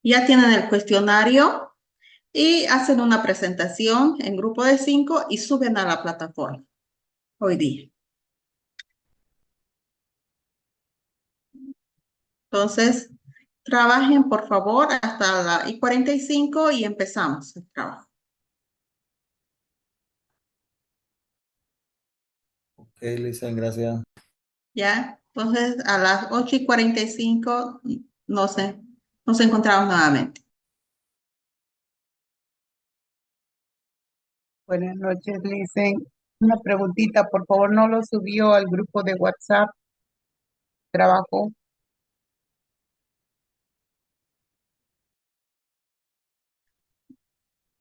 Ya tienen el cuestionario y hacen una presentación en grupo de 5 y suben a la plataforma hoy día. Entonces, trabajen por favor hasta la y 45 y empezamos el trabajo. Ok, Lisa, gracias. ¿Ya? Entonces, a las 8:45 nos encontramos nuevamente. Buenas noches, Licen. Una preguntita, por favor, ¿no lo subió al grupo de WhatsApp? Trabajo.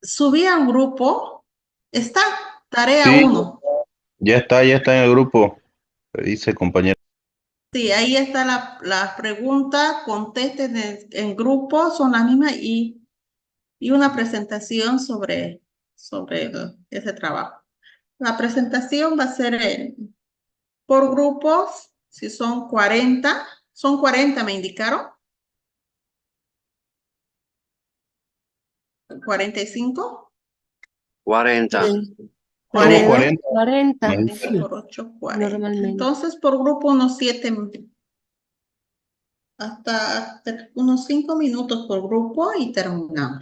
Subí a un grupo, está, tarea Sí, 1. ya está en el grupo, dice compañero. Sí, ahí está la pregunta, contesten en grupo, son las mismas y una presentación sobre ese trabajo. La presentación va a ser por grupos, si son 40 me indicaron. 45. 40. Sí, Somos 40 40. 40, Marita. sí, por 8, 40. normalmente. Entonces, por grupo unos 7, hasta unos 5 minutos por grupo y terminamos.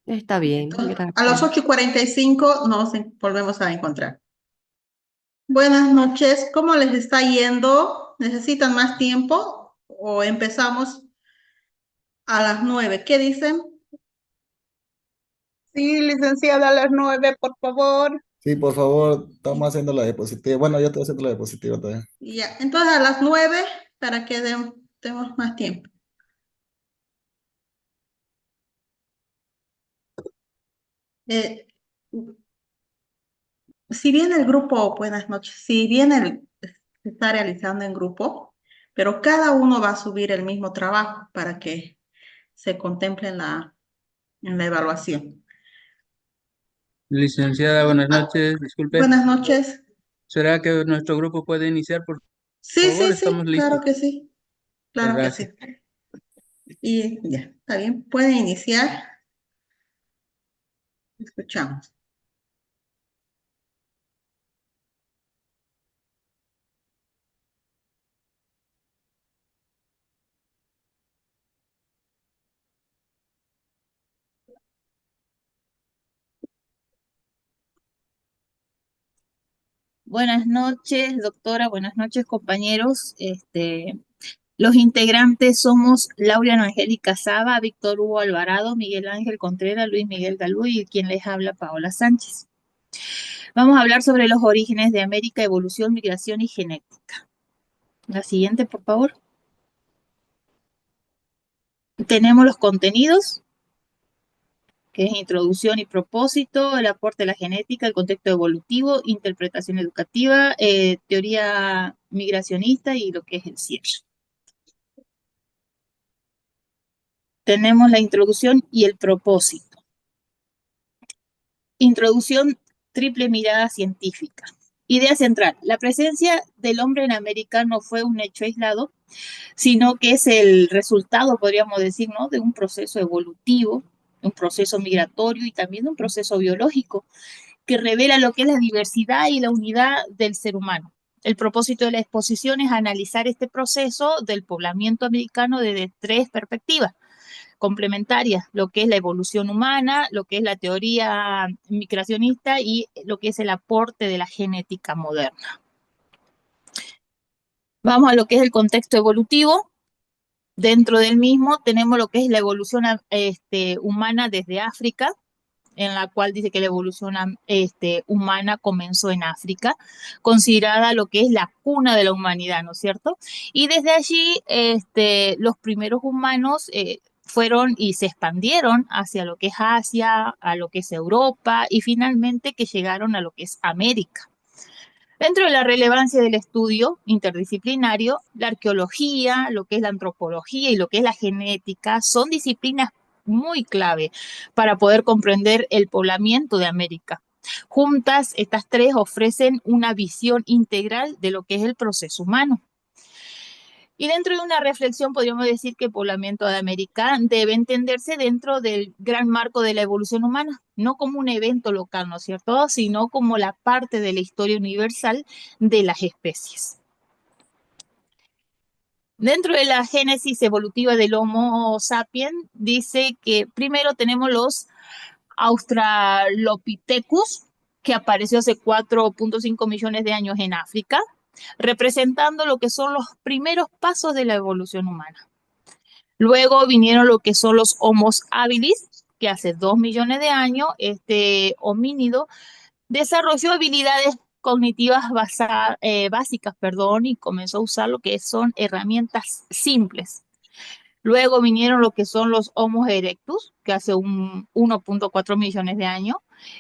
Está bien, Entonces, a las gracias. 8:45 nos volvemos a encontrar. Buenas noches, ¿cómo les está yendo? ¿Necesitan más tiempo o empezamos a las 9? ¿Qué dicen? Sí, licenciada, a las 9, por favor. Sí, por favor, estamos haciendo la diapositiva. Bueno, yo estoy haciendo la diapositiva también. Ya, entonces a las 9 para que demos más tiempo. Si bien el grupo, buenas noches, si bien se está realizando en grupo, pero cada uno va a subir el mismo trabajo para que se contemple en la evaluación. Licenciada, buenas noches. Disculpe, Buenas noches. ¿será que nuestro grupo puede iniciar, por Sí, favor? sí, Estamos sí, listos. claro que sí. Claro que Gracias. sí. Y ya, está bien. Pueden iniciar. Escuchamos. Buenas noches, doctora. Buenas noches, compañeros. Los integrantes somos Laura Angélica Saba, Víctor Hugo Alvarado, Miguel Ángel Contreras, Luis Miguel Galú y quien les habla, Paola Sánchez. Vamos a hablar sobre los orígenes de América, evolución, migración y genética. La siguiente, por favor. Tenemos los contenidos, que es introducción y propósito, el aporte de la genética, el contexto evolutivo, interpretación educativa, teoría migracionista y lo que es el cierre. Tenemos la introducción y el propósito. Introducción, triple mirada científica. Idea central. La presencia del hombre en América no fue un hecho aislado, sino que es el resultado, podríamos decir, ¿no?, de un proceso evolutivo, un proceso migratorio y también un proceso biológico que revela lo que es la diversidad y la unidad del ser humano. El propósito de la exposición es analizar este proceso del poblamiento americano desde 3 perspectivas complementarias, lo que es la evolución humana, lo que es la teoría migracionista y lo que es el aporte de la genética moderna. Vamos a lo que es el contexto evolutivo. Dentro del mismo tenemos lo que es la evolución humana desde África, en la cual dice que la evolución humana comenzó en África, considerada lo que es la cuna de la humanidad, ¿no es cierto? Y desde allí los primeros humanos fueron y se expandieron hacia lo que es Asia, a lo que es Europa y finalmente que llegaron a lo que es América. Dentro de la relevancia del estudio interdisciplinario, la arqueología, lo que es la antropología y lo que es la genética son disciplinas muy clave para poder comprender el poblamiento de América. Juntas, estas tres ofrecen una visión integral de lo que es el proceso humano. Y dentro de una reflexión podríamos decir que el poblamiento de América debe entenderse dentro del gran marco de la evolución humana, no como un evento local, ¿no es cierto?, sino como la parte de la historia universal de las especies. Dentro de la génesis evolutiva del Homo sapiens, dice que primero tenemos los Australopithecus, que apareció hace 4.5 millones de años en África, representando lo que son los primeros pasos de la evolución humana. Luego vinieron lo que son los Homo habilis, que hace 2 millones de años este homínido desarrolló habilidades cognitivas básicas, y comenzó a usar lo que son herramientas simples. Luego vinieron lo que son los Homo erectus, que hace 1.4 millones de años.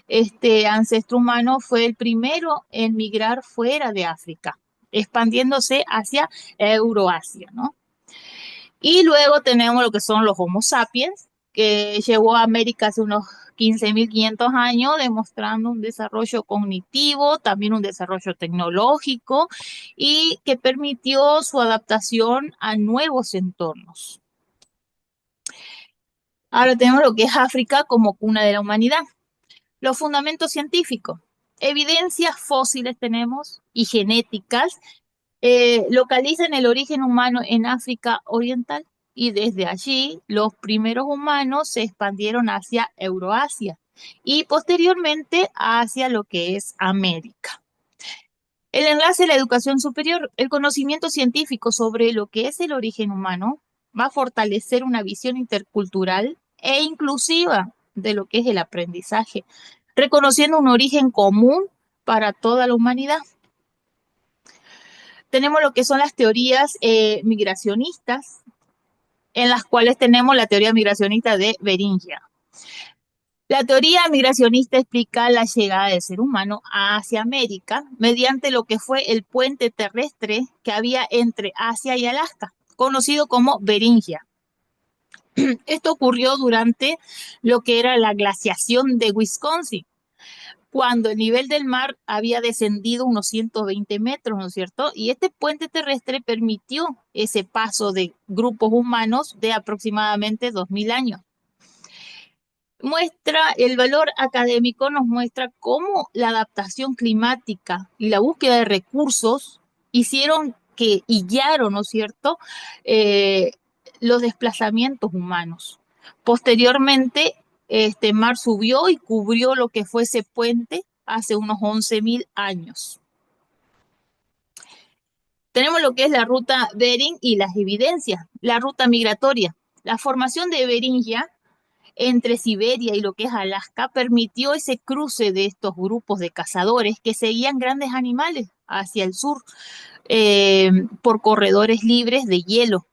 Este ancestro humano fue el primero en migrar fuera de África, expandiéndose hacia Euroasia, ¿no? Y luego tenemos lo que son los Homo sapiens, que llegó a América hace unos 15.500 años, demostrando un desarrollo cognitivo, también un desarrollo tecnológico y que permitió su adaptación a nuevos entornos. Ahora tenemos lo que es África como cuna de la humanidad. Los fundamentos científicos, evidencias fósiles tenemos y genéticas, localizan el origen humano en África Oriental y desde allí los primeros humanos se expandieron hacia Euroasia y posteriormente hacia lo que es América. El enlace de la educación superior, el conocimiento científico sobre lo que es el origen humano va a fortalecer una visión intercultural e inclusiva de lo que es el aprendizaje, reconociendo un origen común para toda la humanidad. Tenemos lo que son las teorías migracionistas, en las cuales tenemos la teoría migracionista de Beringia. La teoría migracionista explica la llegada del ser humano hacia América mediante lo que fue el puente terrestre que había entre Asia y Alaska, conocido como Beringia. Esto ocurrió durante lo que era la glaciación de Wisconsin, cuando el nivel del mar había descendido unos 120 metros, ¿no es cierto? Y este puente terrestre permitió ese paso de grupos humanos de aproximadamente 2.000 años. El valor académico nos muestra cómo la adaptación climática y la búsqueda de recursos hicieron que y guiaron, ¿no es cierto?, los desplazamientos humanos. Posteriormente, este mar subió y cubrió lo que fue ese puente hace unos 11.000 años. Tenemos lo que es la ruta Bering y las evidencias, la ruta migratoria. La formación de Beringia entre Siberia y lo que es Alaska permitió ese cruce de estos grupos de cazadores que seguían grandes animales hacia el sur por corredores libres de hielo.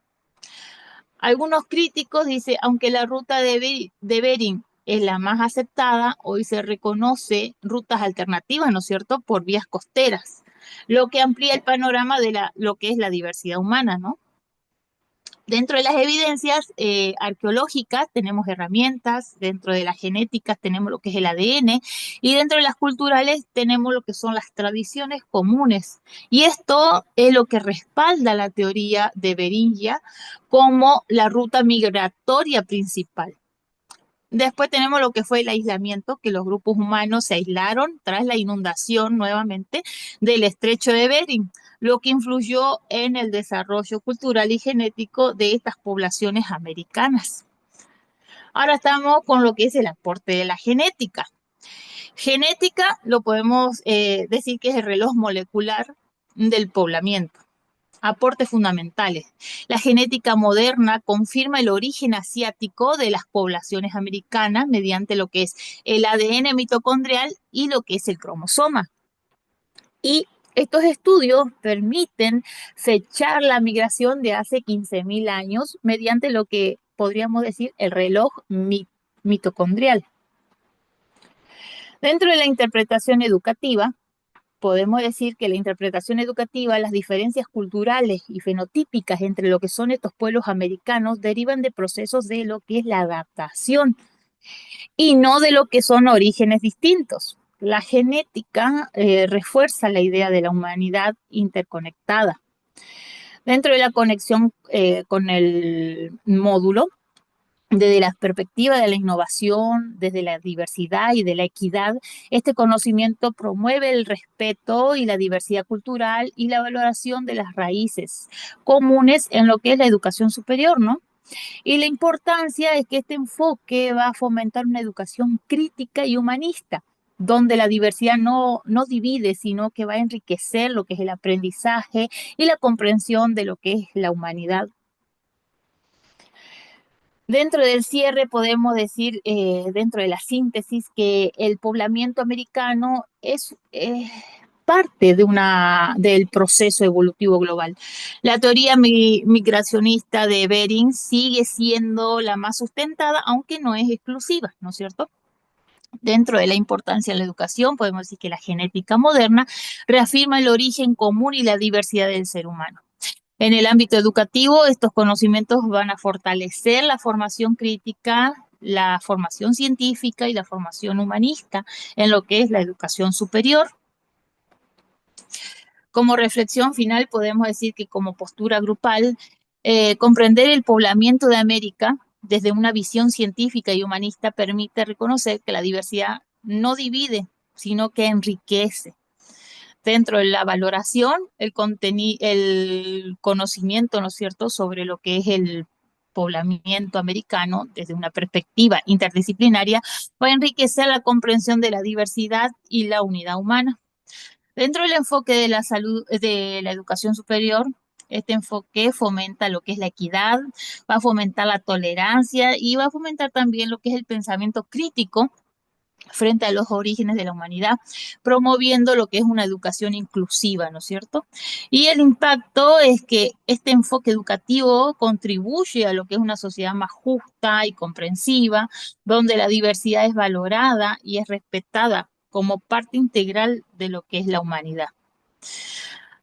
Algunos críticos dicen, aunque la ruta de Bering es la más aceptada, hoy se reconoce rutas alternativas, ¿no es cierto?, por vías costeras, lo que amplía el panorama de lo que es la diversidad humana, ¿no? Dentro de las evidencias arqueológicas tenemos herramientas, dentro de las genéticas tenemos lo que es el ADN y dentro de las culturales tenemos lo que son las tradiciones comunes. Y esto es lo que respalda la teoría de Beringia como la ruta migratoria principal. Después tenemos lo que fue el aislamiento, que los grupos humanos se aislaron tras la inundación nuevamente del estrecho de Bering, lo que influyó en el desarrollo cultural y genético de estas poblaciones americanas. Ahora estamos con lo que es el aporte de la genética. Genética lo podemos decir que es el reloj molecular del poblamiento. Aportes fundamentales. La genética moderna confirma el origen asiático de las poblaciones americanas mediante lo que es el ADN mitocondrial y lo que es el cromosoma. Y estos estudios permiten fechar la migración de hace 15.000 años mediante lo que podríamos decir, el reloj mitocondrial. Dentro de la interpretación educativa, podemos decir que la interpretación educativa, las diferencias culturales y fenotípicas entre lo que son estos pueblos americanos derivan de procesos de lo que es la adaptación y no de lo que son orígenes distintos. La genética refuerza la idea de la humanidad interconectada. Dentro de la conexión con el módulo, desde la perspectiva de la innovación, desde la diversidad y de la equidad, este conocimiento promueve el respeto y la diversidad cultural y la valoración de las raíces comunes en lo que es la educación superior, ¿no? Y la importancia es que este enfoque va a fomentar una educación crítica y humanista, donde la diversidad no divide, sino que va a enriquecer lo que es el aprendizaje y la comprensión de lo que es la humanidad. Dentro del cierre podemos decir, dentro de la síntesis, que el poblamiento americano es parte del proceso evolutivo global. La teoría migracionista de Bering sigue siendo la más sustentada, aunque no es exclusiva, ¿no es cierto? Dentro de la importancia de la educación, podemos decir que la genética moderna reafirma el origen común y la diversidad del ser humano. En el ámbito educativo, estos conocimientos van a fortalecer la formación crítica, la formación científica y la formación humanista en lo que es la educación superior. Como reflexión final, podemos decir que como postura grupal, comprender el poblamiento de América desde una visión científica y humanista permite reconocer que la diversidad no divide, sino que enriquece. Dentro de la valoración, el conocimiento, ¿no es cierto?, sobre lo que es el poblamiento americano desde una perspectiva interdisciplinaria, va a enriquecer la comprensión de la diversidad y la unidad humana. Dentro del enfoque de la salud, de la educación superior, este enfoque fomenta lo que es la equidad, va a fomentar la tolerancia y va a fomentar también lo que es el pensamiento crítico frente a los orígenes de la humanidad, promoviendo lo que es una educación inclusiva, ¿no es cierto? Y el impacto es que este enfoque educativo contribuye a lo que es una sociedad más justa y comprensiva, donde la diversidad es valorada y es respetada como parte integral de lo que es la humanidad.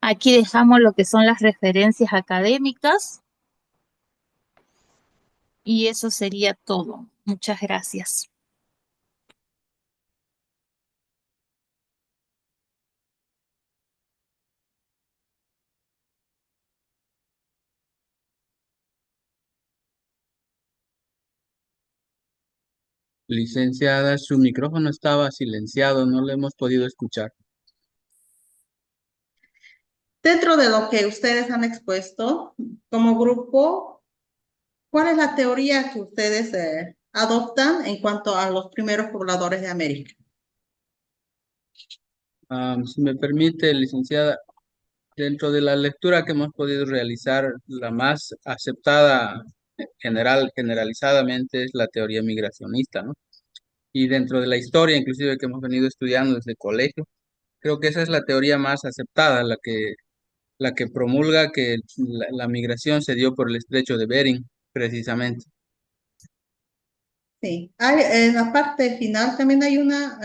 Aquí dejamos lo que son las referencias académicas y eso sería todo. Muchas gracias. Licenciada, su micrófono estaba silenciado, no le hemos podido escuchar. Dentro de lo que ustedes han expuesto como grupo, ¿cuál es la teoría que ustedes adoptan en cuanto a los primeros pobladores de América? Si me permite, licenciada, dentro de la lectura que hemos podido realizar, la más aceptada generalizadamente es la teoría migracionista, ¿no? Y dentro de la historia, inclusive que hemos venido estudiando desde colegio, creo que esa es la teoría más aceptada, la que promulga que la migración se dio por el estrecho de Bering, precisamente. Sí, en la parte final también hay una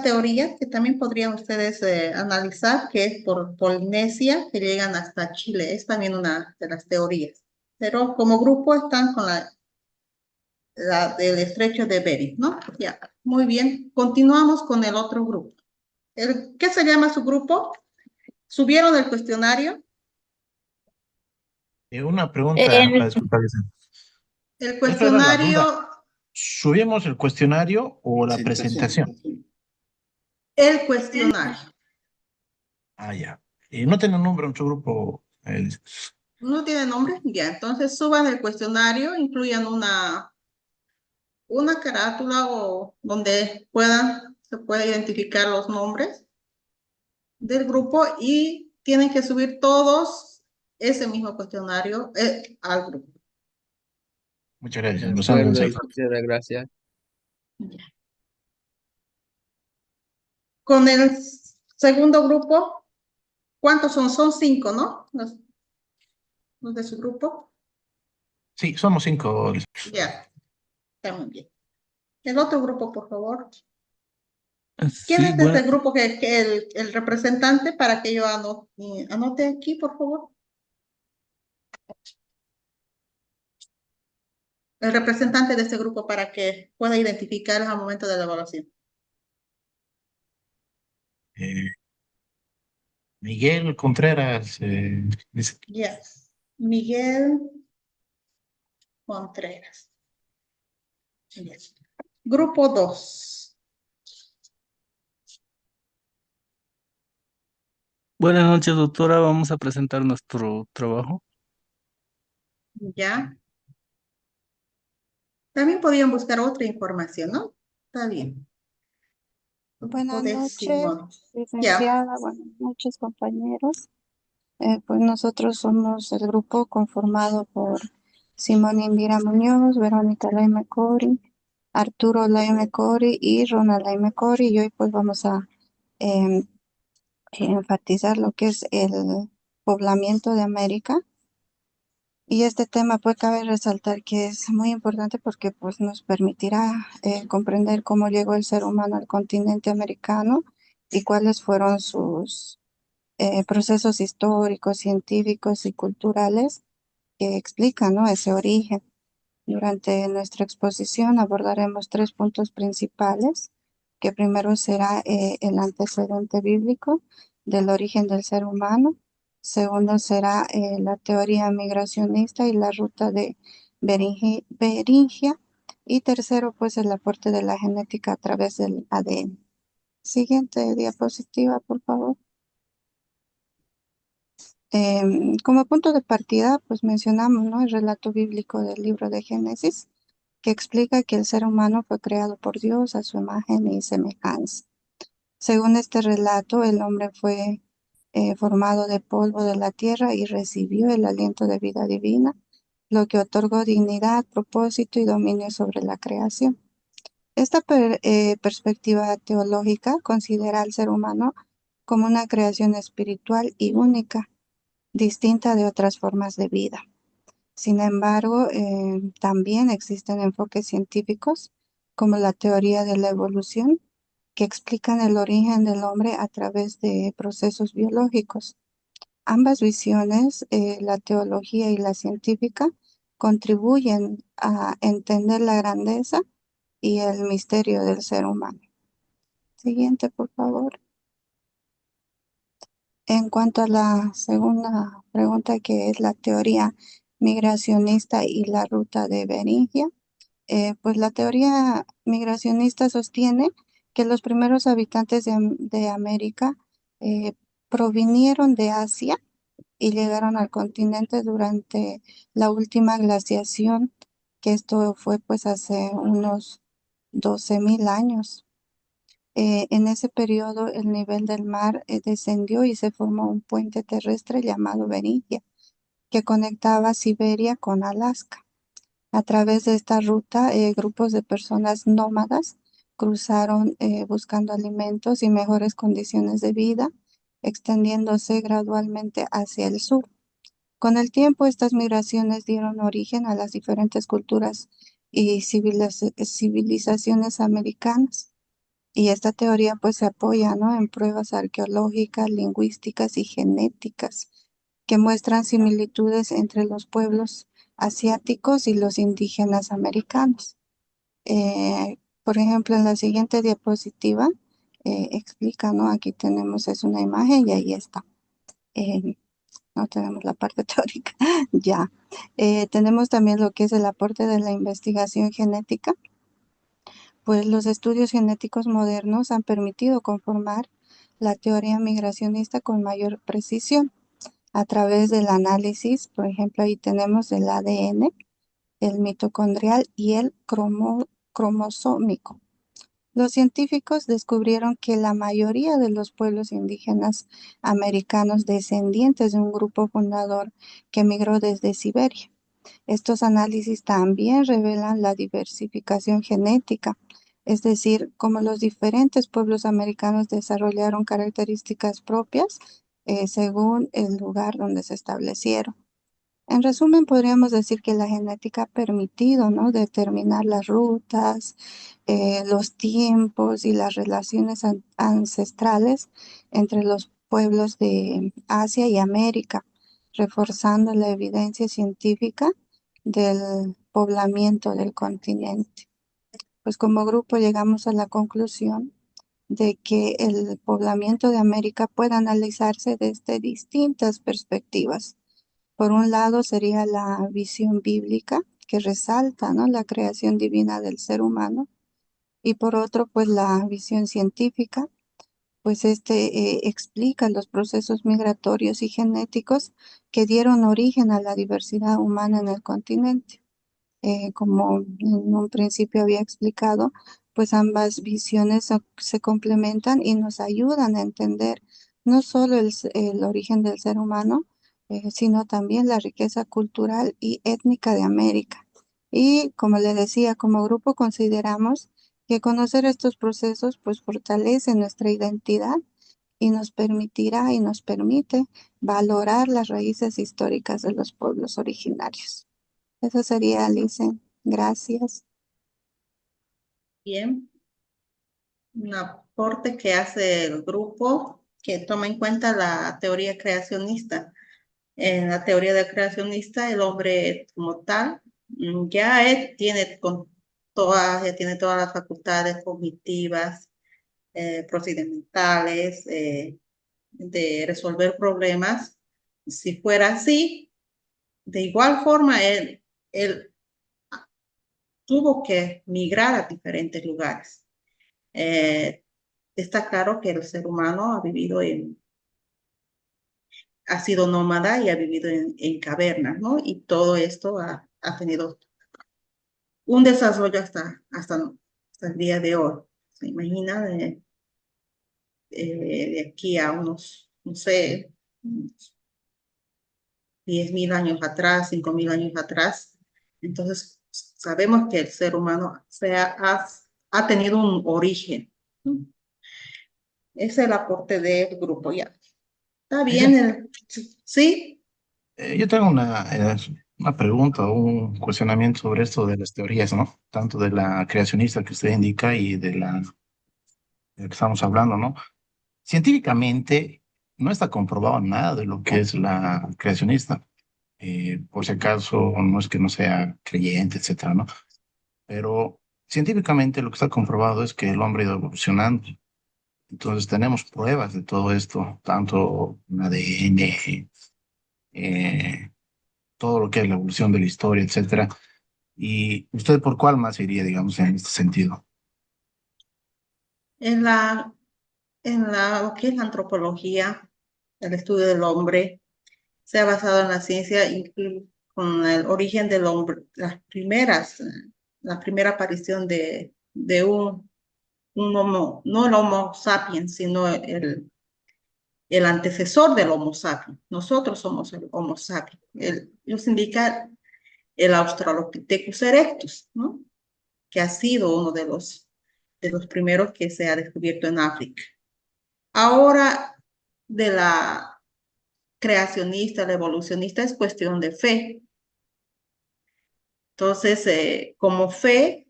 teoría que también podrían ustedes analizar, que es por Polinesia, que llegan hasta Chile. Es también una de las teorías. Pero como grupo están con la del estrecho de Bering, ¿no? Ya, muy bien. Continuamos con el otro grupo. ¿Qué se llama su grupo? ¿Subieron el cuestionario? Una pregunta para disculpar. El Esto era la cuestionario, duda. ¿Subimos el cuestionario o la presentación? el cuestionario. Ah, ya. Y no tiene nombre en su grupo. ¿No tiene nombre? Ya, entonces suban el cuestionario, incluyan una carátula o donde se pueda identificar los nombres del grupo y tienen que subir todos ese mismo cuestionario al grupo. Muchas gracias. De acuerdo, licenciada, gracias. Con el segundo grupo, ¿cuántos son? Son 5, ¿no? Los de su grupo. Sí, somos 5. Ya, está muy bien. El otro grupo, por favor. ¿Quién Sí, es bueno, este grupo que el representante para que yo anote aquí, por favor? El representante de este grupo para que pueda identificar al momento de la evaluación. eh, Miguel Contreras dice, Ya. Miguel Contreras. Bien. Grupo 2. Buenas noches, doctora. Vamos a presentar nuestro trabajo. Ya. También podían buscar otra información, ¿no? Está bien. Buenas Grupo noches, 10. Ya. licenciada. Buenas noches, compañeros. Pues nosotros somos el grupo conformado por Simón Indira Muñoz, Verónica Laime Cori, Arturo Laime Cori y Ronald Laime Cori. Y hoy pues vamos a em, enfatizar lo que es el poblamiento de América. Y este tema pues cabe resaltar que es muy importante porque pues nos permitirá comprender cómo llegó el ser humano al continente americano y cuáles fueron sus procesos históricos, científicos y culturales que explican, ¿no?, ese origen. Durante nuestra exposición abordaremos 3 puntos principales, que primero será el antecedente bíblico del origen del ser humano. Segundo será la teoría migracionista y la ruta de Beringia. Y tercero, pues el aporte de la genética a través del ADN. Siguiente diapositiva, por favor. Como punto de partida, pues mencionamos, ¿no?, el relato bíblico del libro de Génesis, que explica que el ser humano fue creado por Dios a su imagen y semejanza. Según este relato, el hombre fue formado de polvo de la tierra y recibió el aliento de vida divina, lo que otorgó dignidad, propósito y dominio sobre la creación. Esta perspectiva teológica considera al ser humano como una creación espiritual y única, distinta de otras formas de vida. Sin embargo, también existen enfoques científicos como la teoría de la evolución que explican el origen del hombre a través de procesos biológicos. Ambas visiones, la teología y la científica, contribuyen a entender la grandeza y el misterio del ser humano. Siguiente, por favor. En cuanto a la segunda pregunta, que es la teoría migracionista y la ruta de Beringia, pues la teoría migracionista sostiene que los primeros habitantes de América provinieron de Asia y llegaron al continente durante la última glaciación, que esto fue pues hace unos 12.000 años. En ese periodo el nivel del mar descendió y se formó un puente terrestre llamado Beringia, que conectaba Siberia con Alaska. A través de esta ruta, grupos de personas nómadas cruzaron buscando alimentos y mejores condiciones de vida, extendiéndose gradualmente hacia el sur. Con el tiempo, estas migraciones dieron origen a las diferentes culturas y civilizaciones americanas. Y esta teoría pues se apoya, ¿no?, en pruebas arqueológicas, lingüísticas y genéticas que muestran similitudes entre los pueblos asiáticos y los indígenas americanos. Por ejemplo, en la siguiente diapositiva explica, ¿no? Aquí tenemos, es una imagen y ahí está. No tenemos la parte teórica, ya. Tenemos también lo que es el aporte de la investigación genética. Pues los estudios genéticos modernos han permitido conformar la teoría migracionista con mayor precisión a través del análisis. Por ejemplo, ahí tenemos el ADN, el mitocondrial y el cromosómico. Los científicos descubrieron que la mayoría de los pueblos indígenas americanos descendientes de un grupo fundador que migró desde Siberia. Estos análisis también revelan la diversificación genética, es decir, cómo los diferentes pueblos americanos desarrollaron características propias según el lugar donde se establecieron. En resumen, podríamos decir que la genética ha permitido, ¿no?, determinar las rutas, los tiempos y las relaciones ancestrales entre los pueblos de Asia y América, reforzando la evidencia científica del poblamiento del continente. Pues como grupo llegamos a la conclusión de que el poblamiento de América puede analizarse desde distintas perspectivas. Por un lado sería la visión bíblica que resalta, ¿no?, la creación divina del ser humano, y por otro, pues la visión científica, pues explica los procesos migratorios y genéticos que dieron origen a la diversidad humana en el continente. Como en un principio había explicado, pues ambas visiones se complementan y nos ayudan a entender no solo el origen del ser humano, sino también la riqueza cultural y étnica de América. Y como le decía, como grupo consideramos que conocer estos procesos pues fortalece nuestra identidad y nos permitirá y nos permite valorar las raíces históricas de los pueblos originarios. Eso sería, Alice. Gracias. Bien, un aporte que hace el grupo que toma en cuenta la teoría creacionista. En la teoría del creacionista, el hombre como tal ya tiene todas las facultades cognitivas, procedimentales, de resolver problemas. Si fuera así, de igual forma, él tuvo que migrar a diferentes lugares. Está claro que el ser humano ha sido nómada y ha vivido en cavernas, ¿no? Y todo esto ha tenido un desarrollo hasta el día de hoy. ¿Se imagina de aquí a unos, no sé, 10.000 años atrás, 5.000 años atrás? Entonces, sabemos que el ser humano ha tenido un origen, ¿no? Es el aporte del grupo, ya. Está bien, ¿sí? Yo tengo una pregunta o un cuestionamiento sobre esto de las teorías, ¿no? Tanto de la creacionista que usted indica y de la que estamos hablando, ¿no? Científicamente no está comprobado nada de lo que es la creacionista. Por si acaso, no es que no sea creyente, etcétera, ¿no? Pero científicamente lo que está comprobado es que el hombre ha ido evolucionando. Entonces tenemos pruebas de todo esto, tanto en ADN, eh, todo lo que es la evolución de la historia, etcétera. ¿Y usted por cuál más iría, digamos, en este sentido? En lo que es la antropología, el estudio del hombre, se ha basado en la ciencia con el origen del hombre, la primera aparición de un homo, no el Homo sapiens, sino el antecesor del Homo sapiens. Nosotros somos el Homo sapiens. Nos indica el Australopithecus erectus, ¿no?, que ha sido uno de los primeros que se ha descubierto en África. Ahora, de la creacionista, la evolucionista, es cuestión de fe. Entonces, como fe,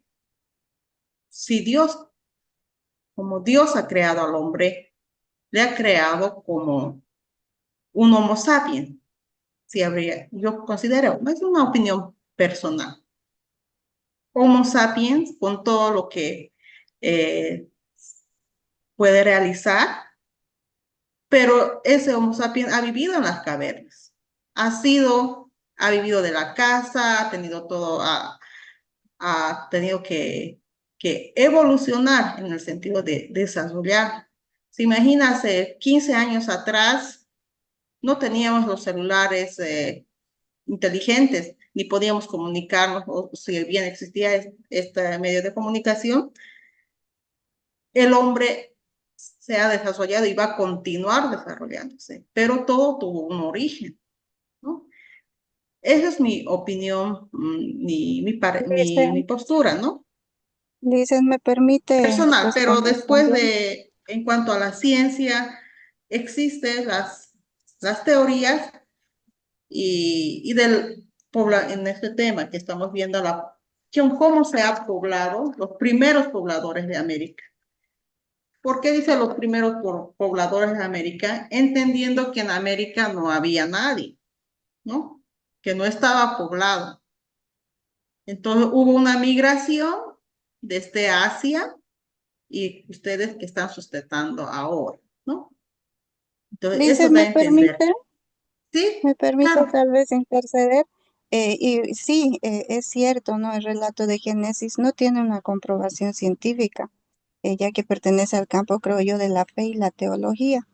como Dios ha creado al hombre, le ha creado como un Homo sapiens. Yo considero, es una opinión personal, Homo sapiens con todo lo que puede realizar, pero ese Homo sapiens ha vivido en las cavernas, ha vivido de la caza, ha tenido ha tenido que evolucionar en el sentido de desarrollar. Se imagina, hace 15 años atrás no teníamos los celulares inteligentes, ni podíamos comunicarnos, o si bien existía este medio de comunicación, el hombre se ha desarrollado y va a continuar desarrollándose, pero todo tuvo un origen, ¿no? Esa es mi opinión, mi postura, ¿no? Dicen, ¿me permite Personal, pero responder después también? en cuanto a la ciencia, existen las teorías y en este tema que estamos viendo cómo se ha poblado los primeros pobladores de América. ¿Por qué dice los primeros pobladores de América? Entendiendo que en América no había nadie, ¿no? Que no estaba poblado. Entonces hubo una migración desde Asia y ustedes que están sustentando ahora, ¿no? Entonces Lice, eso da a ¿me entender. permite? Sí, ¿Me permite claro. tal vez interceder? Y sí, es cierto, ¿no? El relato de Génesis no tiene una comprobación científica, ya que pertenece al campo, creo yo, de la fe y la teología.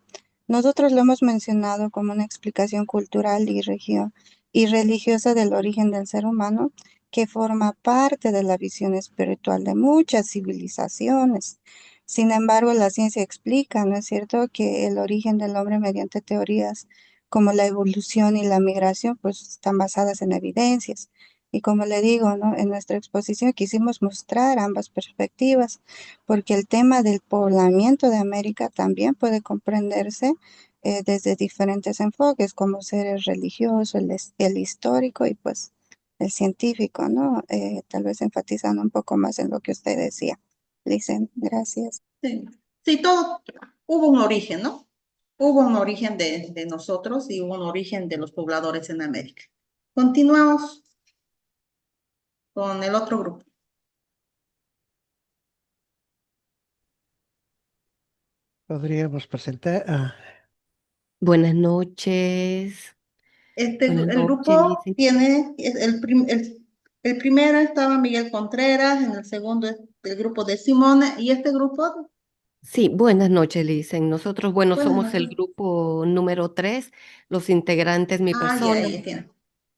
Nosotros lo hemos mencionado como una explicación cultural y religiosa del origen del ser humano, que forma parte de la visión espiritual de muchas civilizaciones. Sin embargo, la ciencia explica, ¿no es cierto?, que el origen del hombre mediante teorías como la evolución y la migración, pues están basadas en evidencias. Y como le digo, ¿no? En nuestra exposición quisimos mostrar ambas perspectivas, porque el tema del poblamiento de América también puede comprenderse desde diferentes enfoques, como ser el religioso, el histórico y pues el científico, ¿no? Tal vez enfatizando un poco más en lo que usted decía. Listen, gracias. Sí, sí, hubo un origen, ¿no? Hubo un origen de nosotros y hubo un origen de los pobladores en América. Continuamos con el otro grupo. Podríamos presentar Buenas noches. Buenas El noches, grupo Lice. tiene, el primero estaba Miguel Contreras, en el segundo es el grupo de Simone, y este grupo, Sí, buenas noches, Licen. Nosotros, bueno, buenas somos el noches. grupo número 3, los integrantes, mi persona. Ya tiene.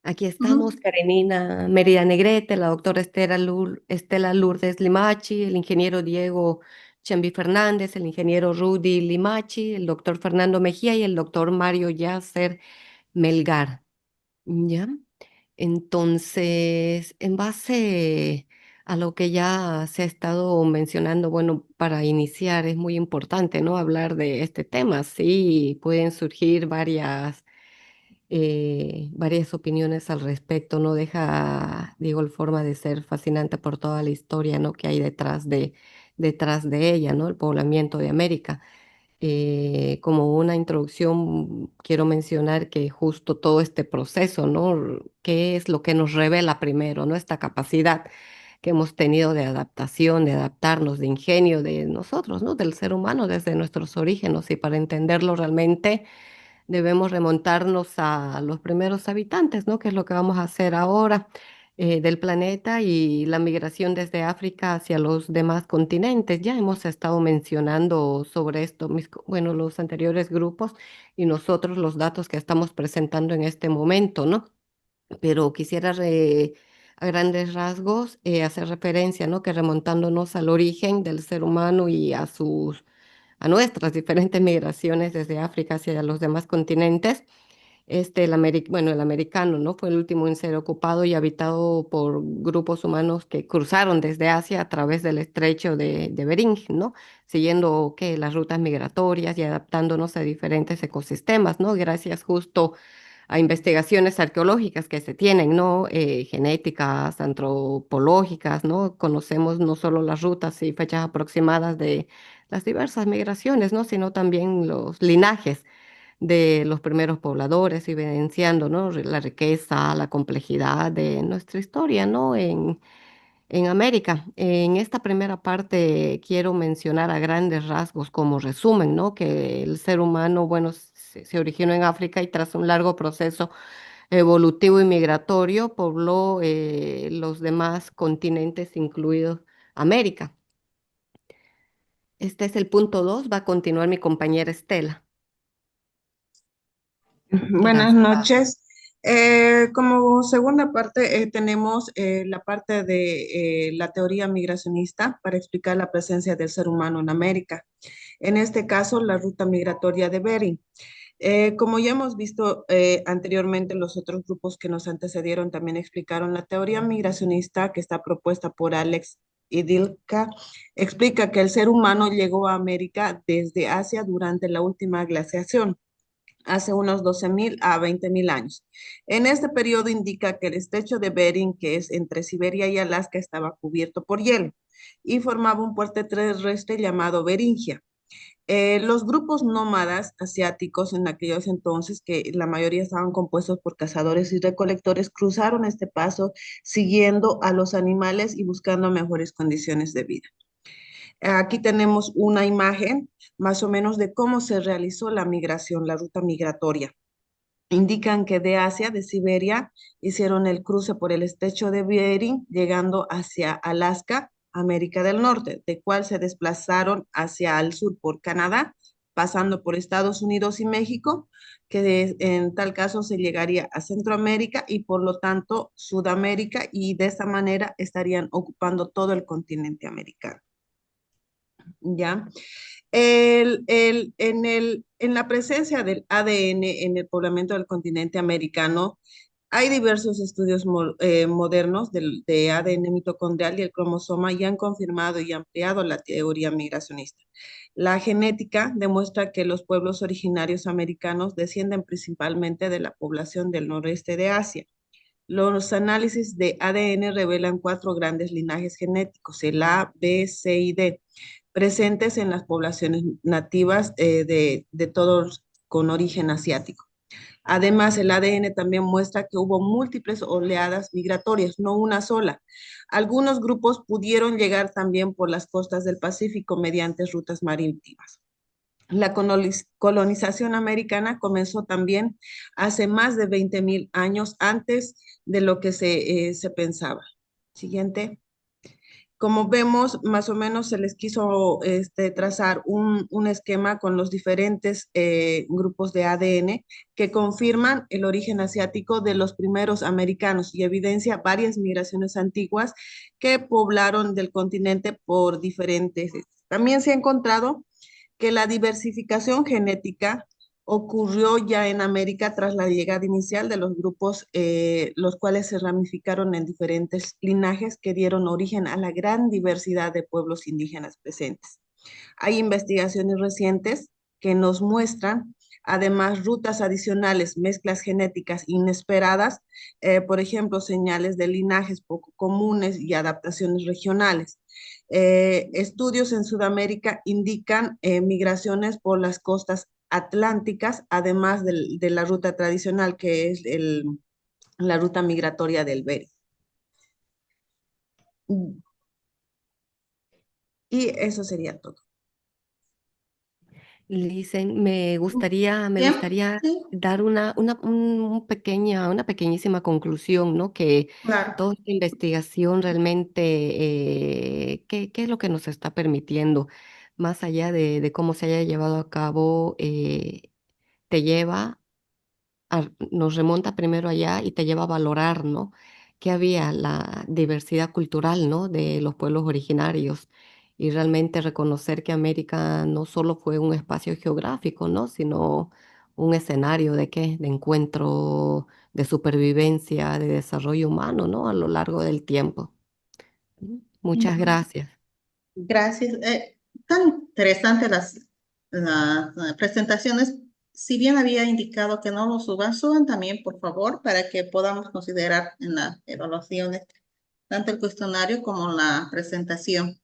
Aquí estamos, Karenina Mérida Negrete, la doctora Estela Lourdes Limachi, el ingeniero Diego Chambi Fernández, el ingeniero Rudy Limachi, el doctor Fernando Mejía y el doctor Mario Yasser Melgar. ¿Ya? Entonces, en base a lo que ya se ha estado mencionando, bueno, para iniciar es muy importante, ¿no? Hablar de este tema. Sí, pueden surgir varias opiniones al respecto. No deja, de igual forma, de ser fascinante por toda la historia, ¿no? Que hay detrás de ella, ¿no? El poblamiento de América. Como una introducción, quiero mencionar que justo todo este proceso, ¿no? ¿Qué es lo que nos revela primero, ¿no? Esta capacidad que hemos tenido de adaptación, de adaptarnos, de ingenio de nosotros, ¿no? Del ser humano desde nuestros orígenes. Y para entenderlo realmente debemos remontarnos a los primeros habitantes, ¿no? Que es lo que vamos a hacer ahora del planeta y la migración desde África hacia los demás continentes. Ya hemos estado mencionando sobre esto, bueno, los anteriores grupos y nosotros los datos que estamos presentando en este momento, ¿no? Pero quisiera a grandes rasgos hacer referencia, ¿no? Que remontándonos al origen del ser humano y a nuestras diferentes migraciones desde África hacia los demás continentes. El americano, ¿no? Fue el último en ser ocupado y habitado por grupos humanos que cruzaron desde Asia a través del estrecho de Bering, ¿no? Siguiendo las rutas migratorias y adaptándonos a diferentes ecosistemas, ¿no? Gracias justo a investigaciones arqueológicas que se tienen, ¿no? Genéticas, antropológicas, ¿no? Conocemos no solo las rutas y fechas aproximadas de las diversas migraciones, ¿no? Sino también los linajes de los primeros pobladores, evidenciando, ¿no? La riqueza, la complejidad de nuestra historia, ¿no? En América. En esta primera parte quiero mencionar a grandes rasgos como resumen, ¿no? Que el ser humano, bueno, se originó en África y tras un largo proceso evolutivo y migratorio pobló los demás continentes, incluidos América. Este es el punto 2, va a continuar mi compañera Estela. Buenas noches. Como segunda parte tenemos la parte de la teoría migracionista para explicar la presencia del ser humano en América. En este caso, la ruta migratoria de Bering. Como ya hemos visto anteriormente, los otros grupos que nos antecedieron también explicaron la teoría migracionista que está propuesta por Alex Idilka. Explica que el ser humano llegó a América desde Asia durante la última glaciación. hace unos 12.000 a 20.000 años. En este periodo indica que el estrecho de Bering, que es entre Siberia y Alaska, estaba cubierto por hielo y formaba un puerto terrestre llamado Beringia. Los grupos nómadas asiáticos en aquellos entonces, que la mayoría estaban compuestos por cazadores y recolectores, cruzaron este paso siguiendo a los animales y buscando mejores condiciones de vida. Aquí tenemos una imagen más o menos de cómo se realizó la migración, la ruta migratoria. Indican que de Asia, de Siberia, hicieron el cruce por el estrecho de Bering, llegando hacia Alaska, América del Norte, de cual se desplazaron hacia el sur por Canadá, pasando por Estados Unidos y México, que en tal caso se llegaría a Centroamérica y por lo tanto Sudamérica, y de esta manera estarían ocupando todo el continente americano. ¿Ya? En la presencia del ADN en el poblamiento del continente americano, hay diversos estudios modernos de ADN mitocondrial y el cromosoma y han confirmado y ampliado la teoría migracionista. La genética demuestra que los pueblos originarios americanos descienden principalmente de la población del noreste de Asia. Los análisis de ADN revelan 4 grandes linajes genéticos, el A, B, C y D, presentes en las poblaciones nativas de todos con origen asiático. Además, el ADN también muestra que hubo múltiples oleadas migratorias, no una sola. Algunos grupos pudieron llegar también por las costas del Pacífico mediante rutas marítimas. La colonización americana comenzó también hace más de 20.000 años antes de lo que se pensaba. Siguiente. Como vemos, más o menos se les quiso trazar un esquema con los diferentes grupos de ADN que confirman el origen asiático de los primeros americanos y evidencia varias migraciones antiguas que poblaron del continente por diferentes. También se ha encontrado que la diversificación genética ocurrió ya en América tras la llegada inicial de los grupos, los cuales se ramificaron en diferentes linajes que dieron origen a la gran diversidad de pueblos indígenas presentes. Hay investigaciones recientes que nos muestran además rutas adicionales, mezclas genéticas inesperadas, por ejemplo, señales de linajes poco comunes y adaptaciones regionales. Estudios en Sudamérica indican migraciones por las costas atlánticas, además de la ruta tradicional que es la ruta migratoria del Bering. Y eso sería todo. Licen, me gustaría Bien, sí, dar una pequeñísima conclusión, ¿no? Que claro. toda esta investigación realmente, ¿qué es lo que nos está permitiendo? Más allá de cómo se haya llevado a cabo, te lleva nos remonta primero allá y te lleva a valorar, ¿no? Que había la diversidad cultural, ¿no? De los pueblos originarios y realmente reconocer que América no solo fue un espacio geográfico, ¿no? Sino un escenario de qué, de encuentro, de supervivencia, de desarrollo humano, ¿no? A lo largo del tiempo. Muchas gracias. Gracias. Tan interesantes las presentaciones. Si bien había indicado que no lo suban, suban también, por favor, para que podamos considerar en las evaluaciones tanto el cuestionario como la presentación.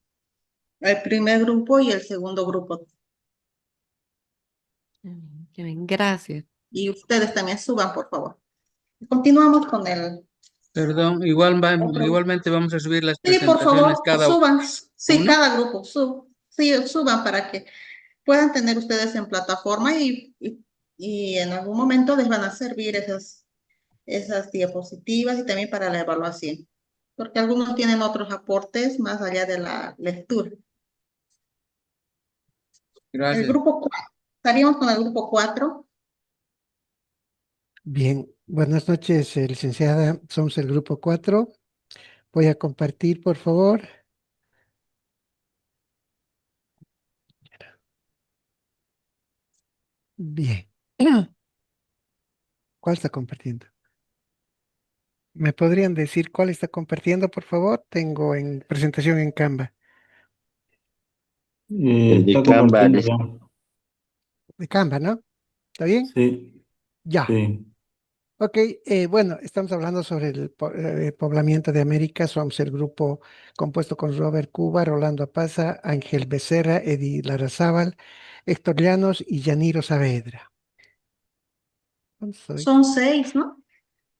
El primer grupo y el segundo grupo. Qué bien, gracias. Y ustedes también suban, por favor. Continuamos con el Perdón, otro. igualmente vamos a subir las Sí, por presentaciones favor, cada suban. Sí, uno. cada grupo, sí, suban para que puedan tener ustedes en plataforma y en algún momento les van a servir esas diapositivas y también para la evaluación, porque algunos tienen otros aportes más allá de la lectura. El Gracias. grupo 4, estaríamos con el grupo 4. Bien, buenas noches, licenciada. Somos el grupo 4. Voy a compartir, por favor. Bien. ¿Cuál está compartiendo? ¿Me podrían decir cuál está compartiendo, por favor? Tengo en presentación en Canva. El de Está Canva, compartiendo ya. De Canva, ¿no? ¿Está bien? Sí. Ya. Sí. Ok, bueno, estamos hablando sobre el poblamiento de América. Somos el grupo compuesto con Robert Cuba, Rolando Apaza, Ángel Becerra, Eddie Larrazábal, Héctor Llanos y Yaniro Saavedra. ¿Dónde estoy? Son 6, ¿no?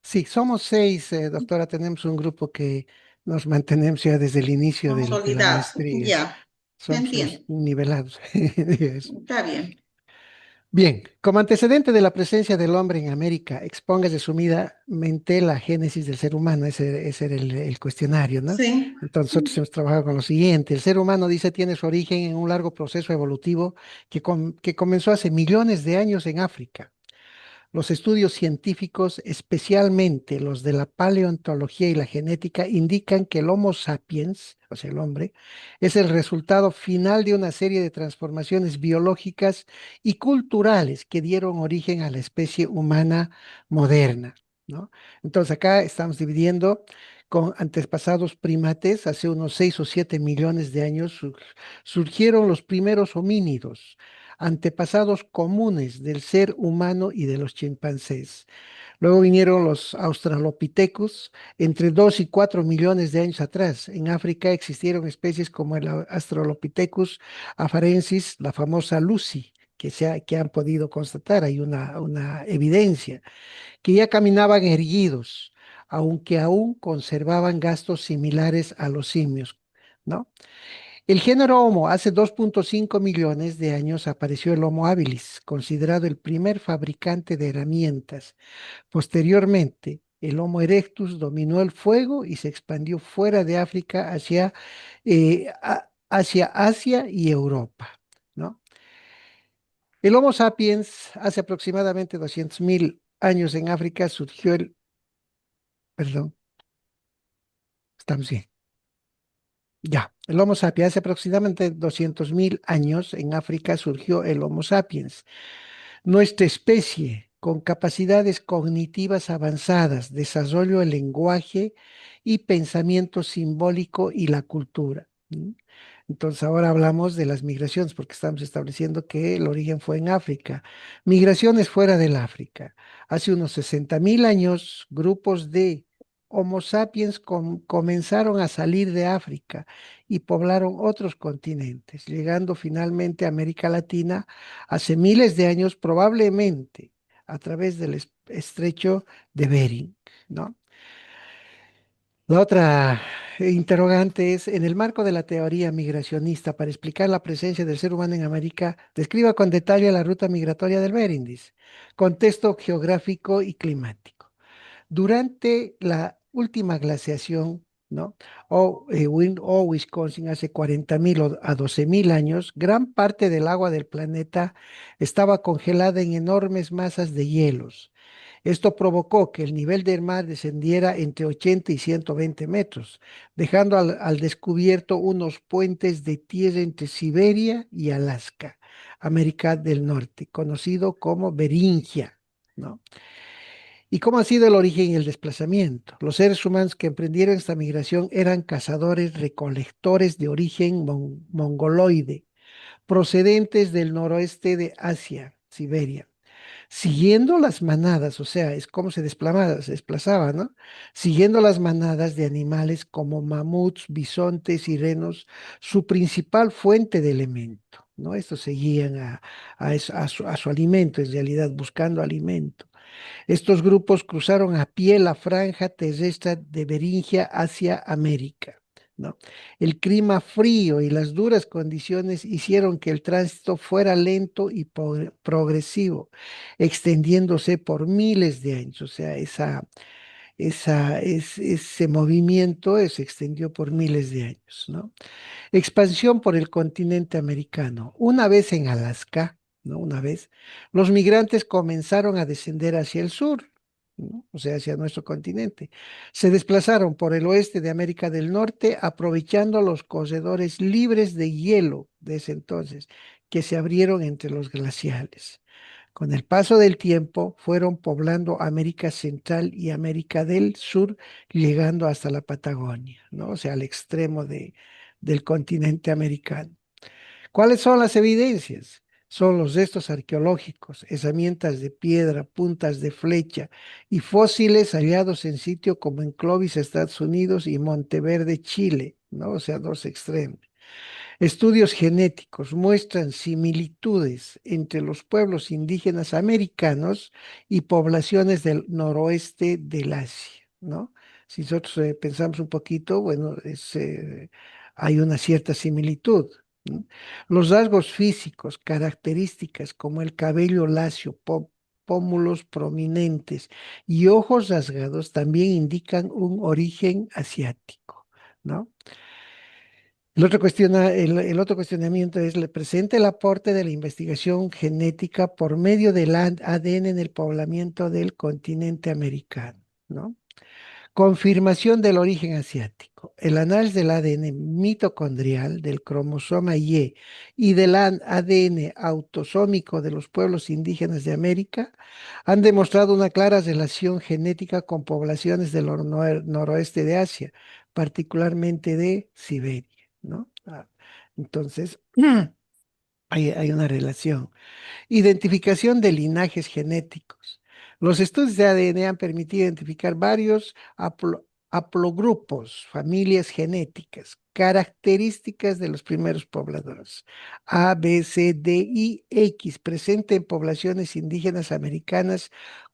Sí, somos 6, doctora. Tenemos un grupo que nos mantenemos ya desde el inicio de la Consolidados. maestría. Ya, Somos entiendo. los nivelados. Eso. Está bien. Bien, como antecedente de la presencia del hombre en América, expongas resumidamente la génesis del ser humano. Ese era el cuestionario, ¿no? Sí. Entonces, nosotros hemos trabajado con lo siguiente. El ser humano, dice, tiene su origen en un largo proceso evolutivo que comenzó hace millones de años en África. Los estudios científicos, especialmente los de la paleontología y la genética, indican que el Homo sapiens, o sea, el hombre, es el resultado final de una serie de transformaciones biológicas y culturales que dieron origen a la especie humana moderna, ¿no? Entonces acá estamos dividiendo con antepasados primates. Hace unos 6 o 7 millones de años surgieron los primeros homínidos, antepasados comunes del ser humano y de los chimpancés. Luego vinieron los Australopithecus, entre 2 y 4 millones de años atrás. En África existieron especies como el Australopithecus afarensis, la famosa Lucy, que han podido constatar, hay una evidencia, que ya caminaban erguidos, aunque aún conservaban gastos similares a los simios, ¿no? El género Homo, hace 2.5 millones de años apareció el Homo habilis, considerado el primer fabricante de herramientas. Posteriormente, el Homo erectus dominó el fuego y se expandió fuera de África hacia Asia y Europa, ¿no? El Homo sapiens, hace aproximadamente 200.000 años en África surgió perdón, estamos bien. Ya, el Homo sapiens, hace aproximadamente 200.000 años en África surgió el Homo sapiens. Nuestra especie, con capacidades cognitivas avanzadas, desarrolló el lenguaje y pensamiento simbólico y la cultura. Entonces ahora hablamos de las migraciones, porque estamos estableciendo que el origen fue en África. Migraciones fuera del África. Hace unos 60.000 años, grupos de Homo sapiens comenzaron a salir de África y poblaron otros continentes, llegando finalmente a América Latina hace miles de años, probablemente a través del estrecho de Bering, ¿no? La otra interrogante es, en el marco de la teoría migracionista, para explicar la presencia del ser humano en América, describa con detalle la ruta migratoria del Berindis, contexto geográfico y climático. Durante la última glaciación, ¿no? O Wisconsin, hace 40.000 a 12.000 años, gran parte del agua del planeta estaba congelada en enormes masas de hielos. Esto provocó que el nivel del mar descendiera entre 80 y 120 metros, dejando al descubierto unos puentes de tierra entre Siberia y Alaska, América del Norte, conocido como Beringia, ¿no? ¿Y cómo ha sido el origen y el desplazamiento? Los seres humanos que emprendieron esta migración eran cazadores recolectores de origen mongoloide, procedentes del noroeste de Asia, Siberia, siguiendo las manadas, o sea, es como se desplazaba, ¿no? Siguiendo las manadas de animales como mamuts, bisontes y renos, su principal fuente de alimento, ¿no? Estos seguían a su alimento, en realidad, buscando alimento. Estos grupos cruzaron a pie la franja terrestre de Beringia hacia América, ¿no? El clima frío y las duras condiciones hicieron que el tránsito fuera lento y progresivo, extendiéndose por miles de años. O sea, ese movimiento se extendió por miles de años, ¿no? Expansión por el continente americano. Una vez en Alaska, ¿no? Una vez, los migrantes comenzaron a descender hacia el sur, ¿no? O sea, hacia nuestro continente. Se desplazaron por el oeste de América del Norte, aprovechando los corredores libres de hielo de ese entonces, que se abrieron entre los glaciales. Con el paso del tiempo, fueron poblando América Central y América del Sur, llegando hasta la Patagonia, ¿no? O sea, al extremo del continente americano. ¿Cuáles son las evidencias? son los restos arqueológicos, herramientas de piedra, puntas de flecha y fósiles hallados en sitios como en Clovis, Estados Unidos y Monteverde, Chile, ¿no? O sea, dos extremos. Estudios genéticos muestran similitudes entre los pueblos indígenas americanos y poblaciones del noroeste del Asia, ¿no? Si nosotros pensamos un poquito, bueno, hay una cierta similitud, ¿no? Los rasgos físicos, características como el cabello lacio, pómulos prominentes y ojos rasgados también indican un origen asiático, ¿no? El otro cuestionamiento es, ¿le presenta el aporte de la investigación genética por medio del ADN en el poblamiento del continente americano, ¿no? Confirmación del origen asiático. El análisis del ADN mitocondrial, del cromosoma y del ADN autosómico de los pueblos indígenas de América han demostrado una clara relación genética con poblaciones del noroeste de Asia, particularmente de Siberia, ¿no? Entonces, hay una relación. Identificación de linajes genéticos. Los estudios de ADN han permitido identificar varios haplogrupos, familias genéticas, características de los primeros pobladores. A, B, C, D y X, presente en poblaciones indígenas americanas.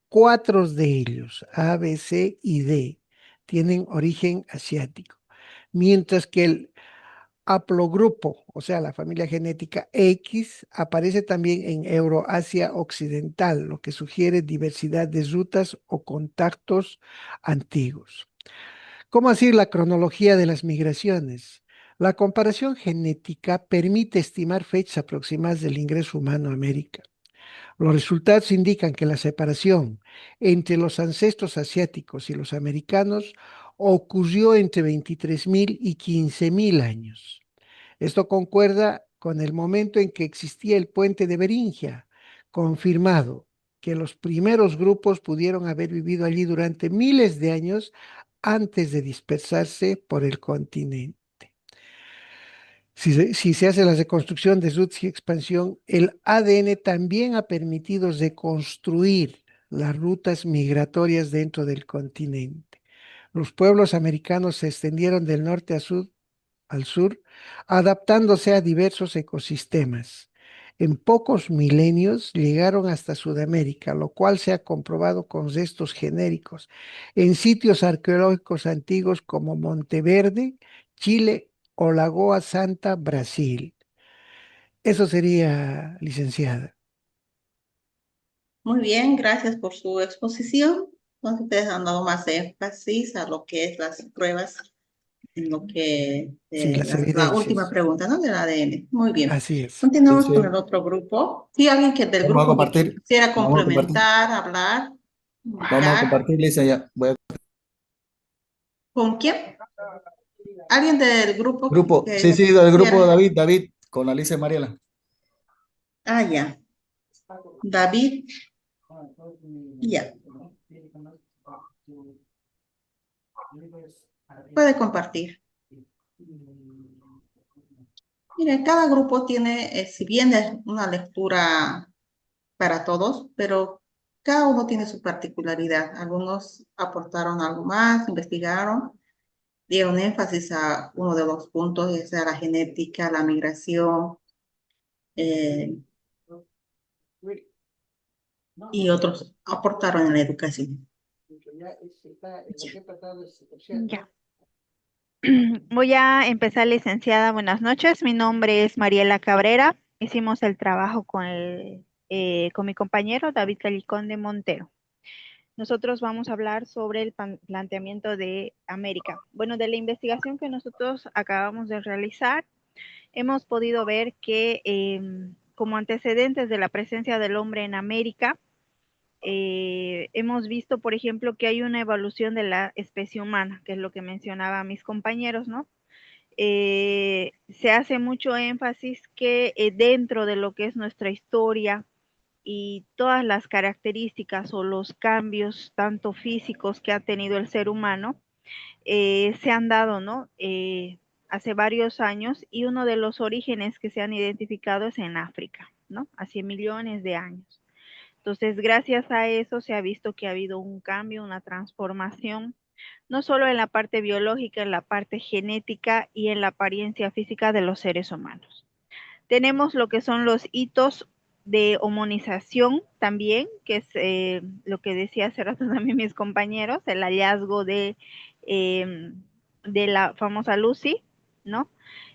4 de ellos, A, B, C y D, tienen origen asiático, mientras que el haplogrupo, o sea, la familia genética X, aparece también en Euroasia Occidental, lo que sugiere diversidad de rutas o contactos antiguos. ¿Cómo así la cronología de las migraciones? La comparación genética permite estimar fechas aproximadas del ingreso humano a América. Los resultados indican que la separación entre los ancestros asiáticos y los americanos ocurrió entre 23.000 y 15.000 años. Esto concuerda con el momento en que existía el puente de Beringia, confirmado que los primeros grupos pudieron haber vivido allí durante miles de años antes de dispersarse por el continente. Si se hace la reconstrucción de roots y expansión, el ADN también ha permitido reconstruir las rutas migratorias dentro del continente. Los pueblos americanos se extendieron del norte al sur, adaptándose a diversos ecosistemas. En pocos milenios llegaron hasta Sudamérica, lo cual se ha comprobado con restos genéricos en sitios arqueológicos antiguos como Monteverde, Chile o Lagoa Santa, Brasil. Eso sería, licenciada. Muy bien, gracias por su exposición. Entonces, ustedes han dado más énfasis a lo que es las pruebas, en lo que Sí, las la última evidencias. pregunta, ¿no? Del ADN. Muy bien. Así es. Continuamos Sí, con sí. el otro grupo. Si alguien que del Vamos a grupo que compartir. quisiera Vamos a compartir. complementar, hablar, Vamos a indicar, compartir, Lisa, ya. ¿con quién? ¿Alguien del grupo Grupo, sí, que sí, del grupo quisiera? David, con Alicia y Mariela. Ah, ya. David, ya. Puede compartir. Mire, cada grupo tiene, si bien es una lectura para todos, pero cada uno tiene su particularidad. Algunos aportaron algo más, investigaron, dieron énfasis a uno de los puntos, ya sea la genética, la migración, eh, y otros aportaron en la educación. Ya. Voy a empezar, licenciada. Buenas noches. Mi nombre es Mariela Cabrera. Hicimos el trabajo con mi compañero David Calicón de Montero. Nosotros vamos a hablar sobre el planteamiento de América. Bueno, de la investigación que nosotros acabamos de realizar, hemos podido ver que como antecedentes de la presencia del hombre en América, hemos visto, por ejemplo, que hay una evolución de la especie humana, que es lo que mencionaba mis compañeros, ¿no? Se hace mucho énfasis que dentro de lo que es nuestra historia y todas las características o los cambios, tanto físicos que ha tenido el ser humano, se han dado, ¿no? Hace varios años, y uno de los orígenes que se han identificado es en África, ¿no? Hace millones de años. Entonces, gracias a eso se ha visto que ha habido un cambio, una transformación, no solo en la parte biológica, en la parte genética y en la apariencia física de los seres humanos. Tenemos lo que son los hitos de homonización también, que es lo que decía hace rato también mis compañeros, el hallazgo de la famosa Lucy, ¿no?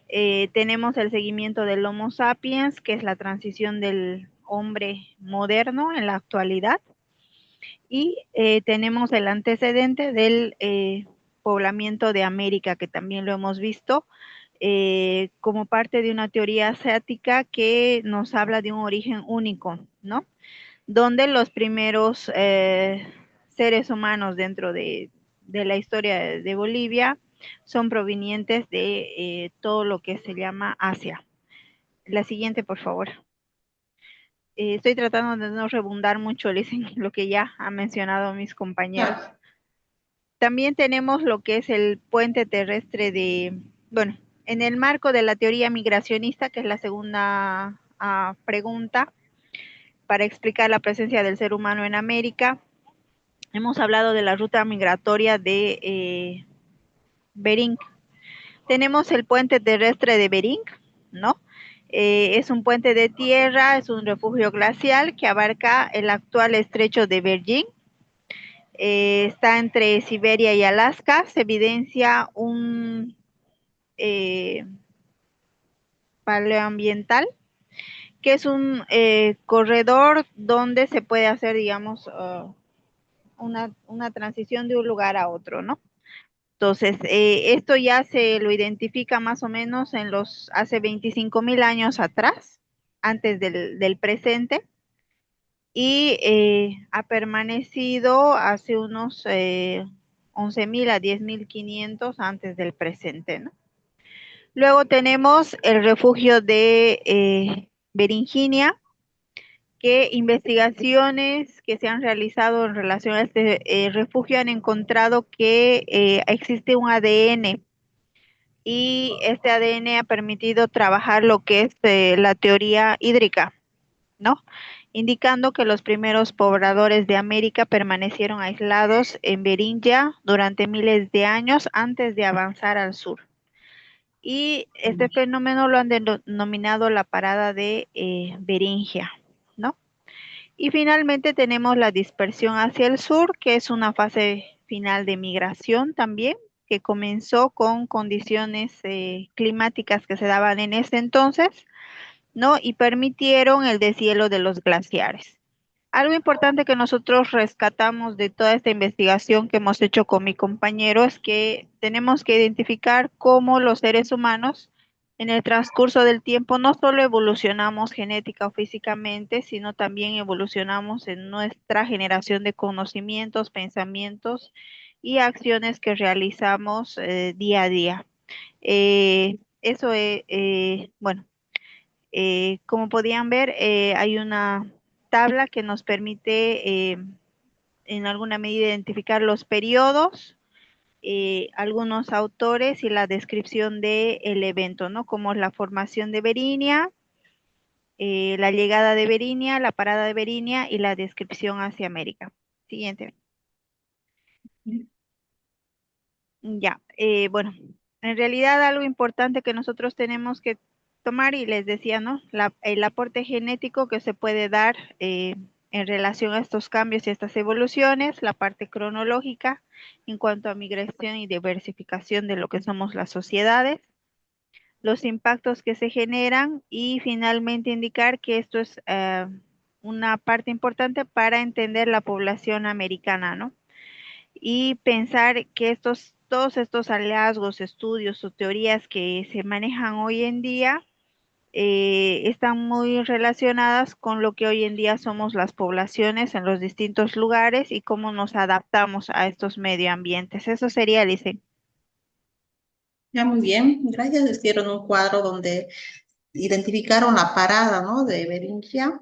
Tenemos el seguimiento del Homo sapiens, que es la transición del hombre moderno en la actualidad. Y tenemos el antecedente del poblamiento de América, que también lo hemos visto, como parte de una teoría asiática que nos habla de un origen único, ¿no? Donde los primeros seres humanos dentro de la historia de Bolivia son provenientes de todo lo que se llama Asia. La siguiente, por favor. Estoy tratando de no redundar mucho, en lo que ya han mencionado mis compañeros. También tenemos lo que es el puente terrestre bueno, en el marco de la teoría migracionista, que es la segunda pregunta, para explicar la presencia del ser humano en América, hemos hablado de la ruta migratoria de Bering. Tenemos el puente terrestre de Bering, ¿no? Es un puente de tierra, es un refugio glacial que abarca el actual estrecho de Bering. Está entre Siberia y Alaska. Se evidencia un paleoambiental, que es un corredor donde se puede hacer, digamos, una transición de un lugar a otro, ¿no? Entonces, esto ya se lo identifica más o menos hace 25,000 años atrás, antes del presente, y ha permanecido hace unos 11,000 a 10,500 antes del presente, ¿no? Luego tenemos el refugio de Beringinia, que investigaciones que se han realizado en relación a este refugio han encontrado que existe un ADN, y este ADN ha permitido trabajar lo que es la teoría hídrica, ¿no? Indicando que los primeros pobladores de América permanecieron aislados en Beringia durante miles de años antes de avanzar al sur. Y este fenómeno lo han denominado la parada de Beringia, ¿no? Y finalmente tenemos la dispersión hacia el sur, que es una fase final de migración también, que comenzó con condiciones climáticas que se daban en ese entonces, ¿no? Y permitieron el deshielo de los glaciares. Algo importante que nosotros rescatamos de toda esta investigación que hemos hecho con mi compañero es que tenemos que identificar cómo los seres humanos en el transcurso del tiempo no solo evolucionamos genética o físicamente, sino también evolucionamos en nuestra generación de conocimientos, pensamientos y acciones que realizamos día a día. Eso es, bueno, como podían ver, hay una tabla que nos permite en alguna medida identificar los periodos, algunos autores y la descripción del evento, ¿no? Como la formación de Berinia, la llegada de Berinia, la parada de Berinia y la descripción hacia América. Siguiente. Ya, bueno, en realidad algo importante que nosotros tenemos que tomar, y les decía, ¿no? El aporte genético que se puede dar en relación a estos cambios y estas evoluciones, la parte cronológica en cuanto a migración y diversificación de lo que somos las sociedades, los impactos que se generan y finalmente indicar que esto es una parte importante para entender la población americana, ¿no? Y pensar que todos estos hallazgos, estudios o teorías que se manejan hoy en día están muy relacionadas con lo que hoy en día somos las poblaciones en los distintos lugares y cómo nos adaptamos a estos medioambientes. Eso sería, Lice. Ya, muy bien. Gracias. Hicieron un cuadro donde identificaron la parada, ¿no? De Beringia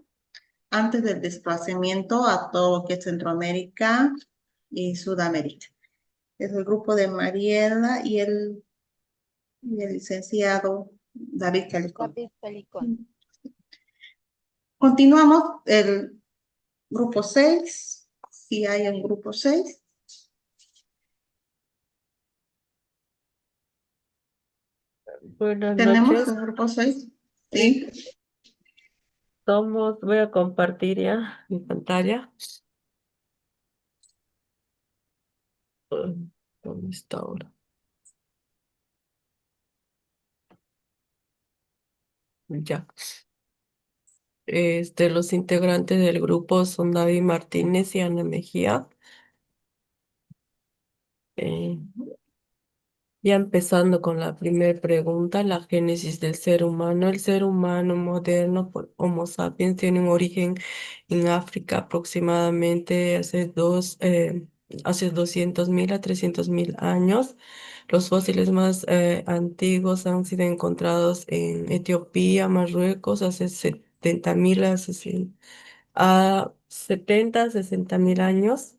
antes del desplazamiento a todo lo que es Centroamérica y Sudamérica. Es el grupo de Mariela y el licenciado David Calicón. David Calicón. Continuamos el grupo 6. Si hay un grupo 6. Buenas Tenemos noches. el grupo 6. Sí. Voy a compartir ya mi pantalla. ¿Dónde está ahora? Ya. Los integrantes del grupo son David Martínez y Ana Mejía. Eh, Ya empezando con la primera pregunta, la génesis del ser humano. El ser humano moderno, Homo sapiens, tiene un origen en África aproximadamente hace 200.000 a 300.000 años. Los fósiles más antiguos han sido encontrados en Etiopía, Marruecos, hace 70.000 a 70, 60.000 años.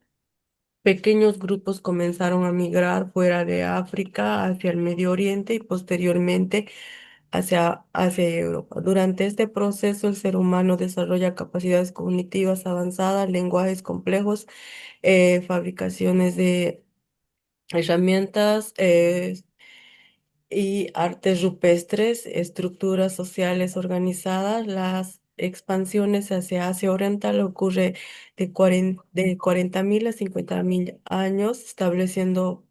Pequeños grupos comenzaron a migrar fuera de África hacia el Medio Oriente y posteriormente hacia Europa. Durante este proceso, el ser humano desarrolla capacidades cognitivas avanzadas, lenguajes complejos, fabricaciones de herramientas y artes rupestres, estructuras sociales organizadas. Las expansiones hacia Asia Oriental ocurre de 40.000 a 50.000 años, estableciendo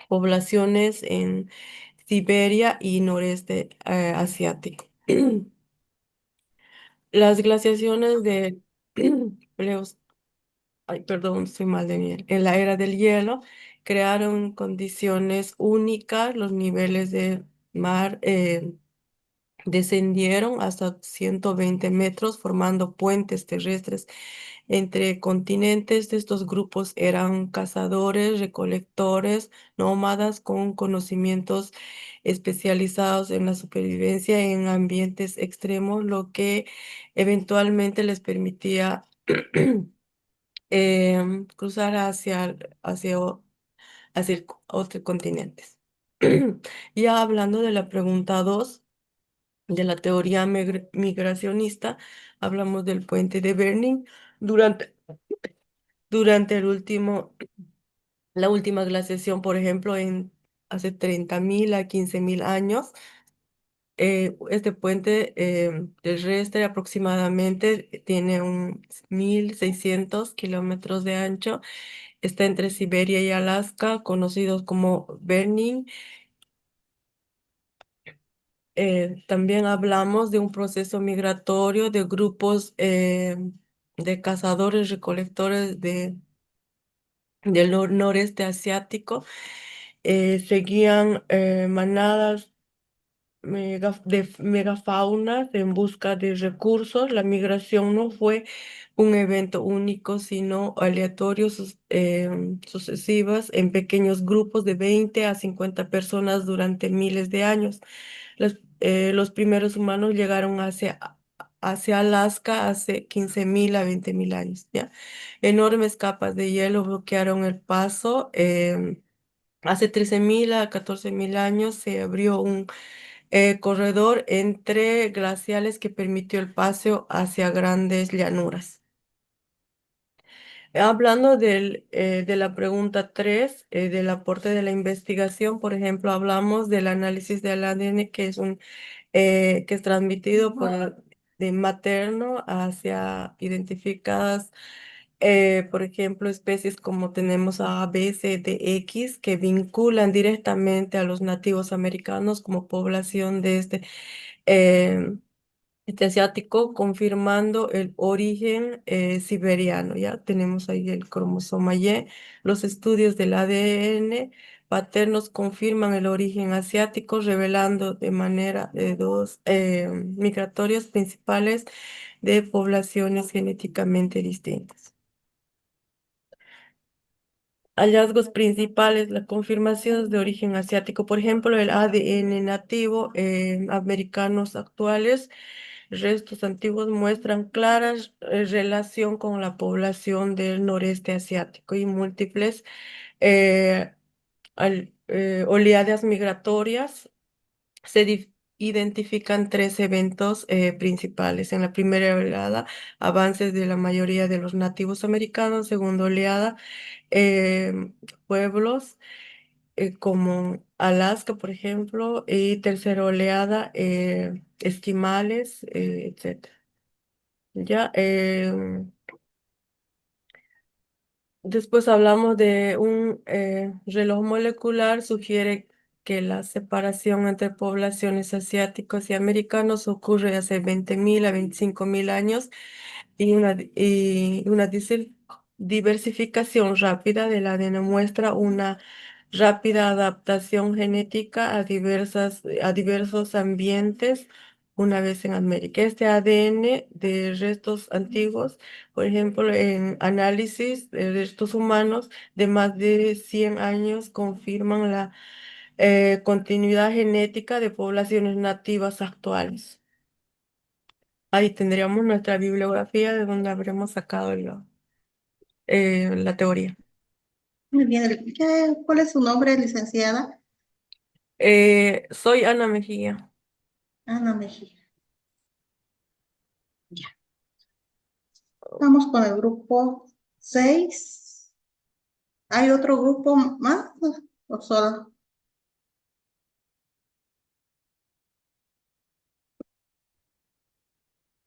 poblaciones en Siberia y noreste asiático. Las glaciaciones de Pleos- ay, perdón, soy mal de miel. En la era del hielo crearon condiciones únicas, los niveles de mar descendieron hasta 120 metros, formando puentes terrestres entre continentes. Estos grupos eran cazadores, recolectores, nómadas con conocimientos especializados en la supervivencia en ambientes extremos, lo que eventualmente les permitía cruzar hacia otros continentes. Ya hablando de la pregunta 2 de la teoría migracionista, hablamos del puente de Bering. Durante, durante la última glaciación, por ejemplo, hace 30.000 a 15.000 años, este puente terrestre aproximadamente tiene 1.600 kilómetros de ancho. Está entre Siberia y Alaska, conocidos como Bering. También hablamos de un proceso migratorio de grupos de cazadores recolectores del noreste asiático. Seguían manadas de megafaunas en busca de recursos. La migración no fue un evento único, sino aleatorio, sucesivas en pequeños grupos de 20 a 50 personas durante miles de años. Los primeros humanos llegaron hacia Alaska hace 15.000 a 20.000 años, ¿ya? Enormes capas de hielo bloquearon el paso. Hace 13.000 a 14.000 años se abrió un corredor entre glaciales que permitió el paso hacia grandes llanuras. Hablando de la pregunta 3, del aporte de la investigación, por ejemplo, hablamos del análisis del ADN, que es transmitido de materno hacia identificadas, por ejemplo, especies como tenemos a B, C, D, X, que vinculan directamente a los nativos americanos como población de eh, este asiático, confirmando el origen siberiano. Ya tenemos ahí el cromosoma Y. Los estudios del ADN paternos confirman el origen asiático, revelando de manera de dos migratorios principales de poblaciones genéticamente distintas. Hallazgos principales, la confirmación de origen asiático, por ejemplo, el ADN nativo americanos actuales. Restos antiguos muestran clara relación con la población del noreste asiático y múltiples oleadas migratorias se identifican tres eventos principales. En la primera oleada, avances de la mayoría de los nativos americanos. Segunda oleada, eh, pueblos como Alaska, por ejemplo. Y tercera oleada, esquimales, etc. Ya, después hablamos de un reloj molecular, sugiere que la separación entre poblaciones asiáticos y americanos ocurre hace 20.000 a 25.000 años y una diversificación rápida del ADN muestra una rápida adaptación genética a diversos ambientes una vez en América. Este ADN de restos antiguos, por ejemplo, en análisis de restos humanos de más de 100 años, confirman la continuidad genética de poblaciones nativas actuales. Ahí tendríamos nuestra bibliografía de donde habremos sacado la teoría. Muy bien. ¿Cuál es su nombre, licenciada? Soy Ana Mejía. Ana Mejía. Ya. Vamos con el grupo 6. ¿Hay otro grupo más o solo?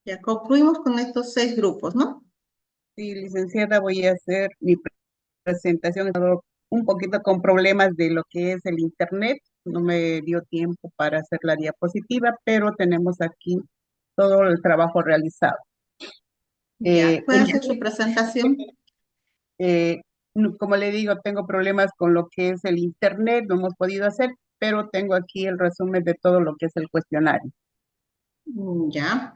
Ya concluimos con estos 6 grupos, ¿no? Sí, licenciada, voy a hacer mi presentación. He estado un poquito con problemas de lo que es el internet. No me dio tiempo para hacer la diapositiva, pero tenemos aquí todo el trabajo realizado. Ya, puede En hacer su presentación. Como le digo, tengo problemas con lo que es el internet, no hemos podido hacer, pero tengo aquí el resumen de todo lo que es el cuestionario. Ya.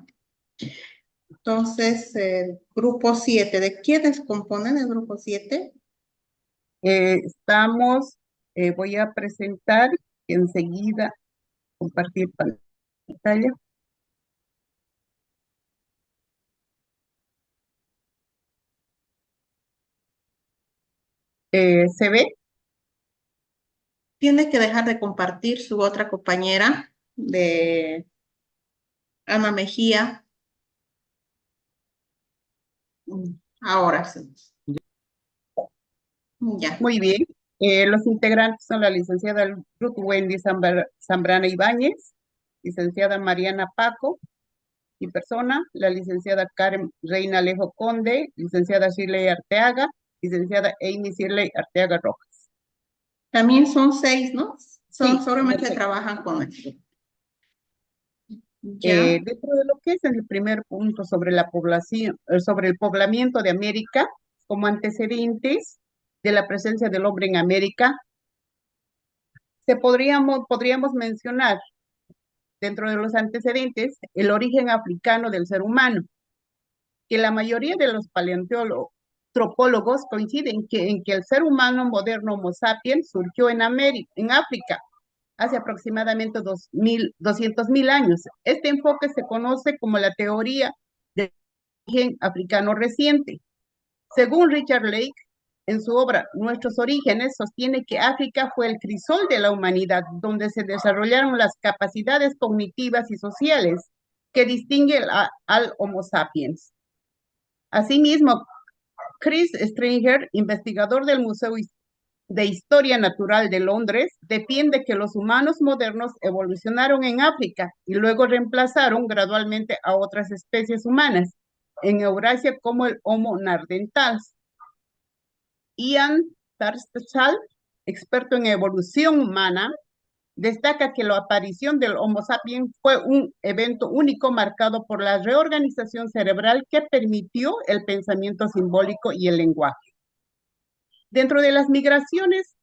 Entonces, el grupo 7, ¿de quiénes componen el grupo 7? Voy a presentar enseguida, compartir pantalla. ¿Se ve? Tiene que dejar de compartir su otra compañera de Ana Mejía. Ahora sí. Ya. Muy bien. Los integrantes son la licenciada Ruth Wendy Zambrana Ibáñez, licenciada Mariana Paco, mi persona, la licenciada Karen Reina Alejo Conde, licenciada Shirley Arteaga, licenciada Amy Shirley Arteaga Rojas. También son 6, ¿no? Sí, Solamente perfecto. trabajan con esto. Ya. Dentro de lo que es el primer punto sobre la población, sobre el poblamiento de América, como antecedentes de la presencia del hombre en América, podríamos mencionar dentro de los antecedentes el origen africano del ser humano, que la mayoría de los paleontropólogos coinciden en que el ser humano moderno Homo sapiens surgió en África, hace aproximadamente 200.000 años. Este enfoque se conoce como la teoría del origen africano reciente. Según Richard Lake, en su obra Nuestros Orígenes, sostiene que África fue el crisol de la humanidad, donde se desarrollaron las capacidades cognitivas y sociales que distinguen al Homo sapiens. Asimismo, Chris Stringer, investigador del Museo de Historia Natural de Londres, defiende que los humanos modernos evolucionaron en África y luego reemplazaron gradualmente a otras especies humanas en Eurasia como el Homo neanderthals. Ian Tarstall, experto en evolución humana, destaca que la aparición del Homo sapiens fue un evento único marcado por la reorganización cerebral que permitió el pensamiento simbólico y el lenguaje. Dentro de las migraciones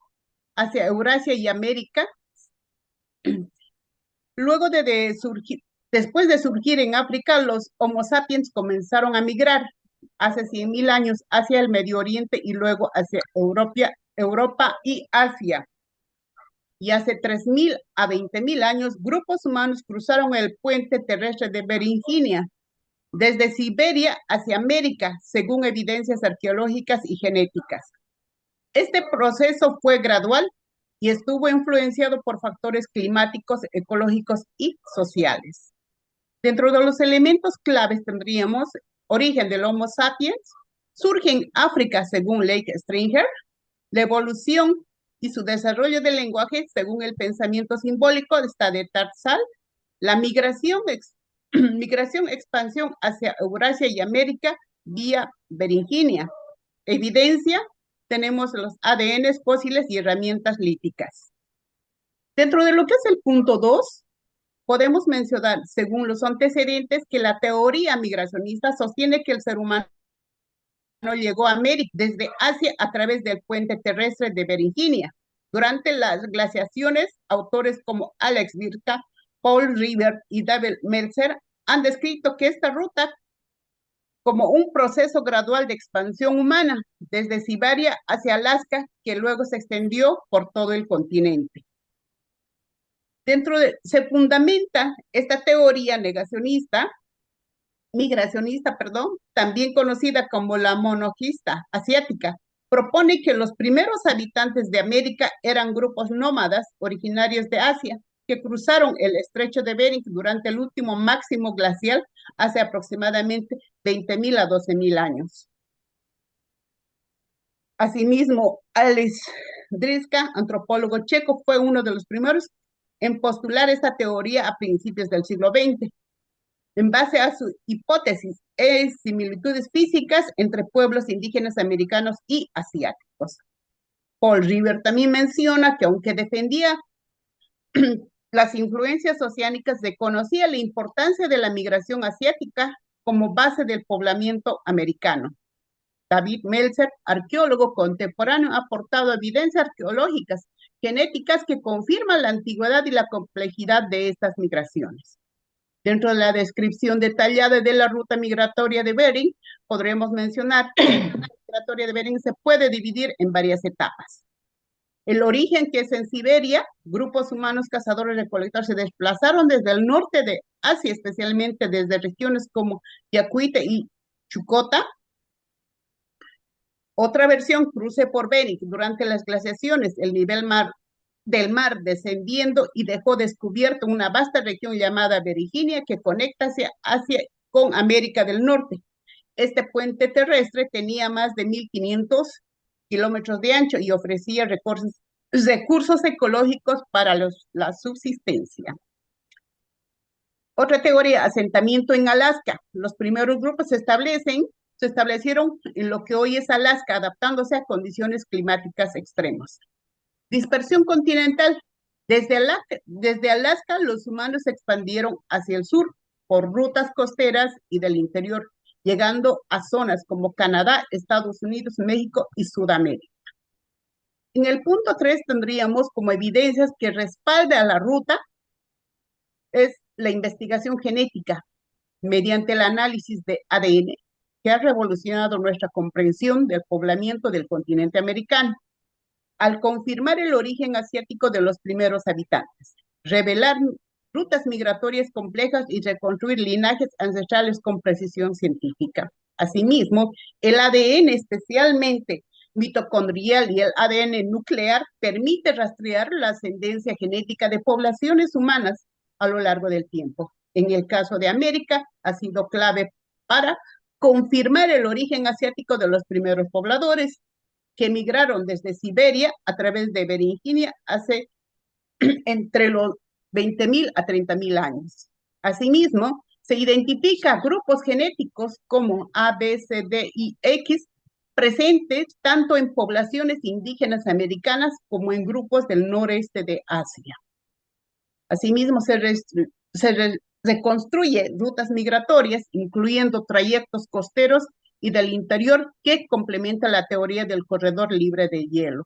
hacia Eurasia y América, después de surgir en África, los Homo sapiens comenzaron a migrar hace 100.000 años hacia el Medio Oriente y luego hacia Europa y Asia. Y hace 3.000 a 20.000 años, grupos humanos cruzaron el puente terrestre de Beringinia, desde Siberia hacia América, según evidencias arqueológicas y genéticas. Este proceso fue gradual y estuvo influenciado por factores climáticos, ecológicos y sociales. Dentro de los elementos claves tendríamos origen del Homo sapiens, surge en África según Lake Stringer, la evolución y su desarrollo del lenguaje según el pensamiento simbólico está de Tarzal, la migración, expansión hacia Eurasia y América vía Beringinia. Evidencia, tenemos los ADN fósiles y herramientas líticas. Dentro de lo que es el punto 2, podemos mencionar, según los antecedentes, que la teoría migracionista sostiene que el ser humano llegó a América desde Asia a través del puente terrestre de Beringinia. Durante las glaciaciones, autores como Alex Birka, Paul River y David Meltzer han descrito que esta ruta como un proceso gradual de expansión humana desde Siberia hacia Alaska, que luego se extendió por todo el continente. Se fundamenta esta teoría migracionista, también conocida como la monogista asiática, propone que los primeros habitantes de América eran grupos nómadas originarios de Asia, que cruzaron el estrecho de Bering durante el último máximo glacial hace aproximadamente 20.000 a 12.000 años. Asimismo, Alex Driska, antropólogo checo, fue uno de los primeros en postular esta teoría a principios del siglo XX. En base a su hipótesis, hay similitudes físicas entre pueblos indígenas americanos y asiáticos. Paul River también menciona que aunque defendía las influencias oceánicas, reconocía la importancia de la migración asiática como base del poblamiento americano. David Meltzer, arqueólogo contemporáneo, ha aportado evidencias arqueológicas genéticas que confirman la antigüedad y la complejidad de estas migraciones. Dentro de la descripción detallada de la ruta migratoria de Bering, podremos mencionar que la ruta migratoria de Bering se puede dividir en varias etapas. El origen, que es en Siberia, grupos humanos cazadores-recolectores se desplazaron desde el norte de Asia, especialmente desde regiones como Yakutia y Chukotka. Otra versión, cruce por Bering. Durante las glaciaciones, el nivel del mar descendiendo y dejó descubierto una vasta región llamada Beringinia que conecta Asia con América del Norte. Este puente terrestre tenía más de 1.500 kilómetros de ancho y ofrecía recursos ecológicos para la subsistencia. Otra teoría, asentamiento en Alaska. Los primeros grupos se establecieron en lo que hoy es Alaska, adaptándose a condiciones climáticas extremas. Dispersión continental. Desde Alaska, los humanos se expandieron hacia el sur por rutas costeras y del interior, llegando a zonas como Canadá, Estados Unidos, México y Sudamérica. En el punto 3 tendríamos como evidencias que respalda a la ruta es la investigación genética mediante el análisis de ADN, que ha revolucionado nuestra comprensión del poblamiento del continente americano, al confirmar el origen asiático de los primeros habitantes, revelar rutas migratorias complejas y reconstruir linajes ancestrales con precisión científica. Asimismo, el ADN, especialmente mitocondrial y el ADN nuclear, permite rastrear la ascendencia genética de poblaciones humanas a lo largo del tiempo. En el caso de América, ha sido clave para confirmar el origen asiático de los primeros pobladores que emigraron desde Siberia a través de Beringinia hace entre los 20.000 a 30.000 años. Asimismo, se identifica grupos genéticos como A, B, C, D y X presentes tanto en poblaciones indígenas americanas como en grupos del noreste de Asia. Asimismo, se reconstruye rutas migratorias, incluyendo trayectos costeros y del interior, que complementa la teoría del corredor libre de hielo,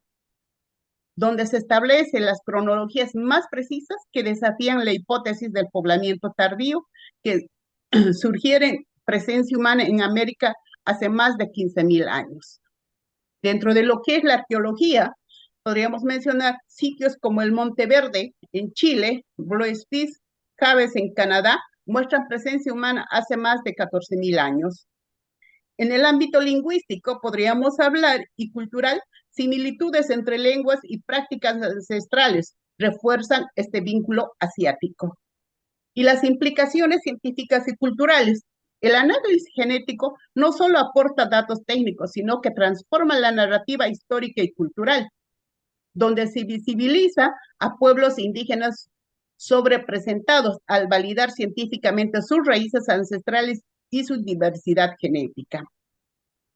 donde se establecen las cronologías más precisas que desafían la hipótesis del poblamiento tardío que sugiere presencia humana en América hace más de 15.000 años. Dentro de lo que es la arqueología, podríamos mencionar sitios como el Monte Verde en Chile, Blue Spitz, Caves en Canadá, muestran presencia humana hace más de 14.000 años. En el ámbito lingüístico podríamos hablar y cultural, similitudes entre lenguas y prácticas ancestrales refuerzan este vínculo asiático. Y las implicaciones científicas y culturales. El análisis genético no solo aporta datos técnicos, sino que transforma la narrativa histórica y cultural, donde se visibiliza a pueblos indígenas sobrepresentados al validar científicamente sus raíces ancestrales y su diversidad genética.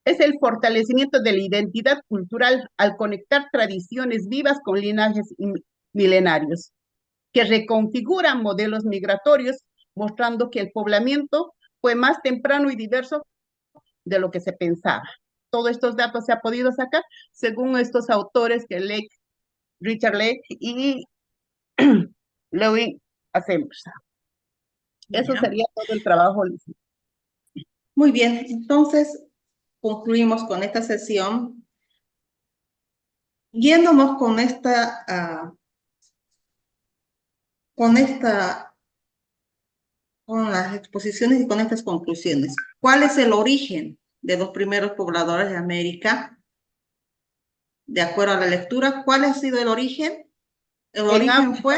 Es el fortalecimiento de la identidad cultural al conectar tradiciones vivas con linajes milenarios, que reconfiguran modelos migratorios, mostrando que el poblamiento fue más temprano y diverso de lo que se pensaba. Todos estos datos se ha podido sacar según estos autores que Richard Lake y Lewin Assembly. Eso sería todo el trabajo. Muy bien, entonces concluimos con esta sesión. Yéndonos con las exposiciones y con estas conclusiones. ¿Cuál es el origen de los primeros pobladores de América? De acuerdo a la lectura, ¿cuál ha sido el origen? El origen fue...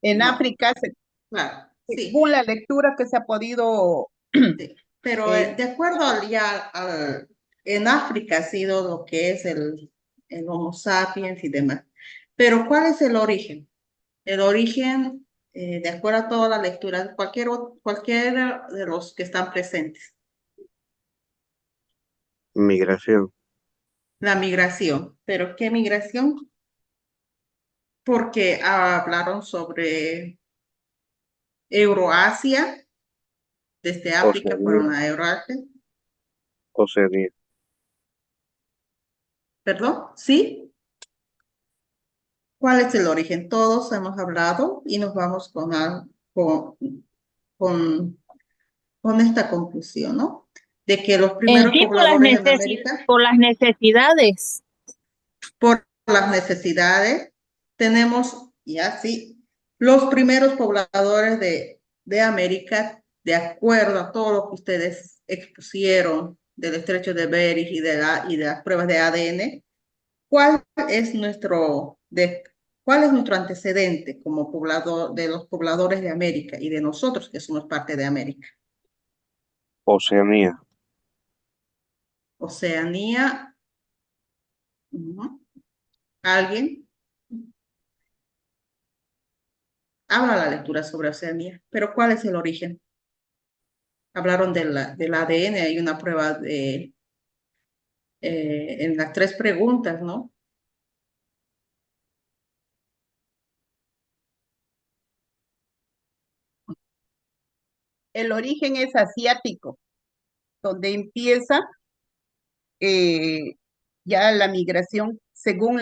En África, claro, según la lectura que se ha podido... Sí, pero de acuerdo en África ha sido lo que es el Homo sapiens y demás. Pero ¿cuál es el origen? El origen, de acuerdo a toda la lectura, cualquiera de los que están presentes. Migración. La migración. ¿Pero qué migración? Porque hablaron sobre Euroasia, desde África fueron a Eurasia. Oceanía. ¿Perdón? ¿Sí? ¿Cuál es el origen? Todos hemos hablado y nos vamos con esta conclusión, ¿no? De que los primeros pobladores en América... Por las necesidades. Por las necesidades, tenemos ya sí, los primeros pobladores de América, de acuerdo a todo lo que ustedes expusieron del estrecho de Bering y de las pruebas de ADN, ¿cuál es nuestro antecedente como poblador de los pobladores de América y de nosotros que somos parte de América? Oceanía. Oceanía. ¿Alguien? Habla la lectura sobre Oceanía, pero ¿cuál es el origen? Hablaron del ADN, hay una prueba en las 3 preguntas, ¿no? El origen es asiático, donde empieza ya la migración según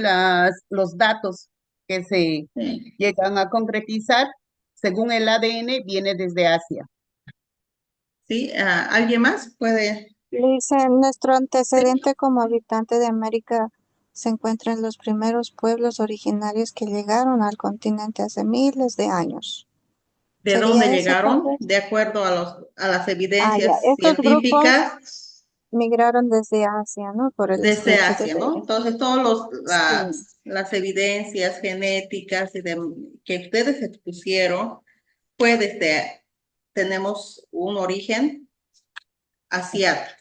los datos que se llegan a concretizar, según el ADN, viene desde Asia. ¿Sí? ¿Alguien más puede? Dice, nuestro antecedente como habitante de América se encuentra en los primeros pueblos originarios que llegaron al continente hace miles de años. ¿De dónde llegaron? De acuerdo a las evidencias estos científicas. grupos migraron desde Asia, ¿no? Por el Desde estrecho Asia, de ¿no? Bering. Entonces, las evidencias genéticas que ustedes expusieron, pues tenemos un origen asiático,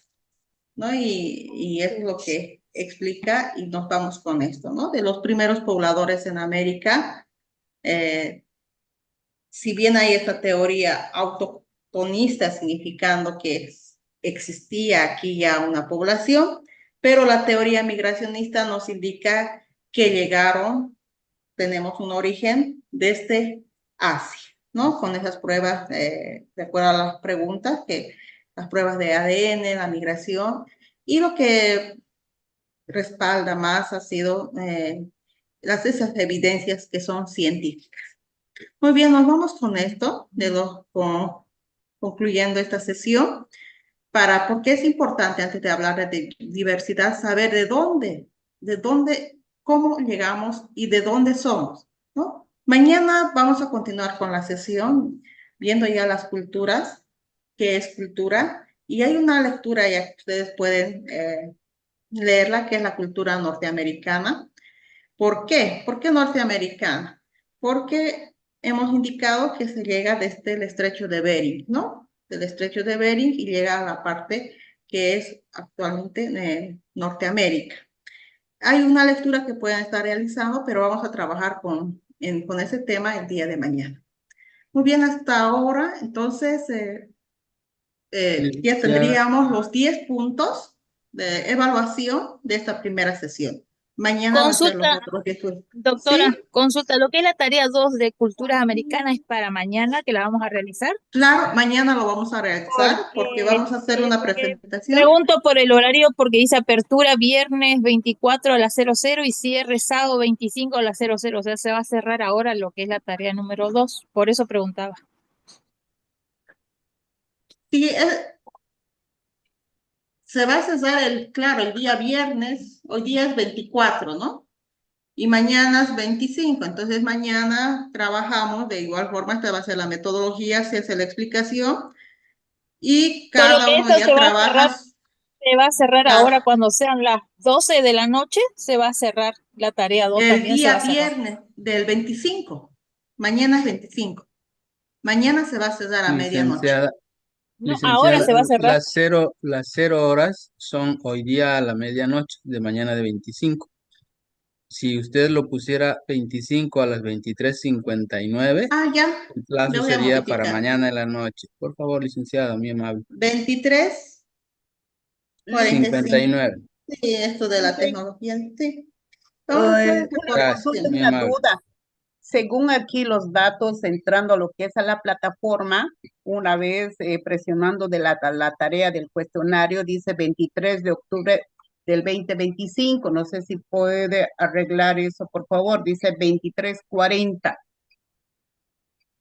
¿no? Y eso es lo que explica, y nos vamos con esto, ¿no? De los primeros pobladores en América, si bien hay esta teoría autoctonista, significando que existía aquí ya una población, pero la teoría migracionista nos indica que llegaron, tenemos un origen desde Asia, ¿no? Con esas pruebas, de acuerdo a las preguntas, las pruebas de ADN, la migración, y lo que respalda más ha sido esas evidencias que son científicas. Muy bien, nos vamos con esto, concluyendo esta sesión, porque es importante antes de hablar de diversidad saber de dónde, cómo llegamos y de dónde somos, ¿no? Mañana vamos a continuar con la sesión, viendo ya las culturas, qué es cultura, Y hay una lectura ya que ustedes pueden leerla, que es la cultura norteamericana. ¿Por qué? ¿Por qué norteamericana? Porque hemos indicado que se llega desde el estrecho de Bering, ¿no? Del estrecho de Bering y llega a la parte que es actualmente Norteamérica. Hay una lectura que pueden estar realizando, pero vamos a trabajar con ese tema el día de mañana. Muy bien, hasta ahora, entonces, ya Licenciada, tendríamos los 10 puntos de evaluación de esta primera sesión. Mañana va a ser los Consulta, otros 10 puntos. doctora, ¿Sí? consulta, lo que es la tarea 2 de culturas americanas es para mañana que la vamos a realizar. Claro, mañana lo vamos a realizar porque vamos a hacer una Porque presentación. pregunto por el horario porque dice apertura viernes 24 a las 00 y cierre sábado 25 a las 00. O sea, se va a cerrar ahora lo que es la tarea número 2. Por eso preguntaba. Sí, se va a cesar claro, el día viernes, hoy día es 24, ¿no? Y mañana es 25, entonces mañana trabajamos, de igual forma, esta va a ser la metodología, se hace la explicación y Solo cada que uno esta ya trabaja. se va a cerrar Ah, ahora cuando sean las 12 de la noche, se va a cerrar la tarea 2 el también se va día a cerrar. viernes del 25, mañana es 25, mañana se va a cesar a medianoche. licenciada, No, ahora se va a cerrar. las 0 horas son hoy día a la medianoche, de mañana de 25. Si usted lo pusiera 25 a las 23:59, Ah, ya, el plazo lo voy a sería para modificar. mañana en la noche. Por favor, licenciada, muy amable. 23:45. 59. Sí, esto de la tecnología, sí. Gracias, Consulta, muy una amable. duda. Según aquí los datos entrando a lo que es a la plataforma, una vez presionando de la tarea del cuestionario, dice 23 de octubre del 2025. No sé si puede arreglar eso, por favor. Dice 23:40.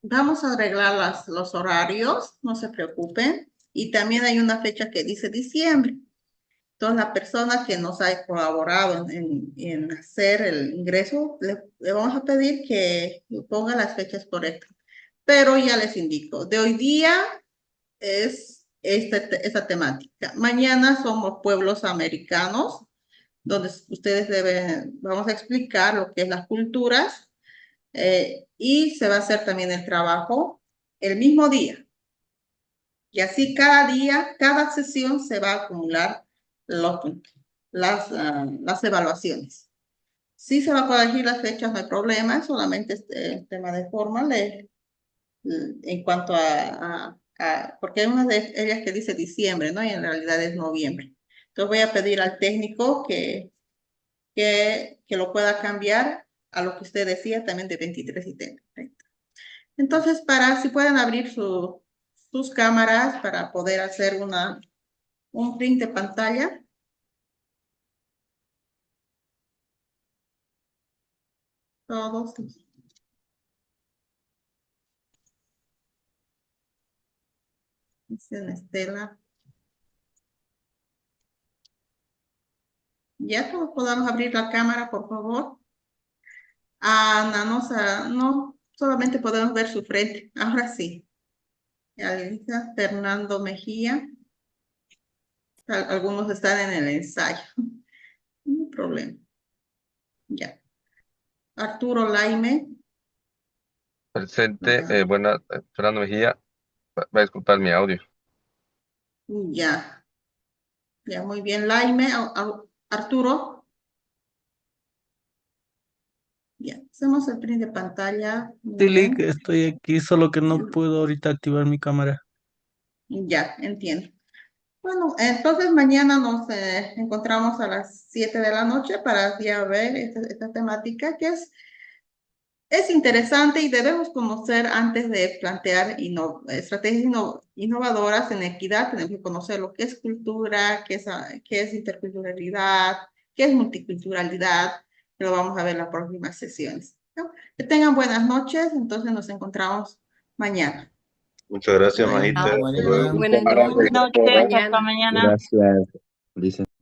Vamos a arreglar los horarios, no se preocupen. Y también hay una fecha que dice diciembre. Entonces, la persona que nos ha colaborado en hacer el ingreso, le vamos a pedir que ponga las fechas correctas. Pero ya les indico, de hoy día es esta temática. Mañana somos pueblos americanos, donde ustedes vamos a explicar lo que es las culturas y se va a hacer también el trabajo el mismo día. Y así cada día, cada sesión se va a acumular las evaluaciones. Si se va a corregir las fechas, no hay problema, solamente el tema de forma en cuanto porque hay una de ellas que dice diciembre, ¿no? Y en realidad es noviembre. Entonces voy a pedir al técnico que lo pueda cambiar a lo que usted decía también de 23 y 30. Entonces, si pueden abrir sus cámaras para poder hacer un print de pantalla. Todos. Dice Estela. Ya todos podamos abrir la cámara, por favor. Ana, no, solamente podemos ver su frente. Ahora sí. Alisa, Fernando Mejía. Algunos están en el ensayo. No hay problema. Ya. Arturo Laime. Presente, Fernando Mejía, va a disculpar mi audio. Ya. Ya, muy bien. Laime, Arturo. Ya, hacemos el print de pantalla. Muy Sí, bien. Lick, estoy aquí, solo que no puedo ahorita activar mi cámara. Ya, entiendo. Bueno, entonces mañana nos encontramos a las 7 de la noche para ya ver esta temática que es interesante y debemos conocer antes de plantear estrategias innovadoras en equidad. Tenemos que conocer lo que es cultura, qué es interculturalidad, qué es multiculturalidad, que lo vamos a ver en las próximas sesiones, ¿no? Que tengan buenas noches, entonces nos encontramos mañana. Muchas gracias, Bueno. Majita. Hasta luego. Buenas Buenas noches. noches, hasta Mañana. mañana. Gracias, licenciada.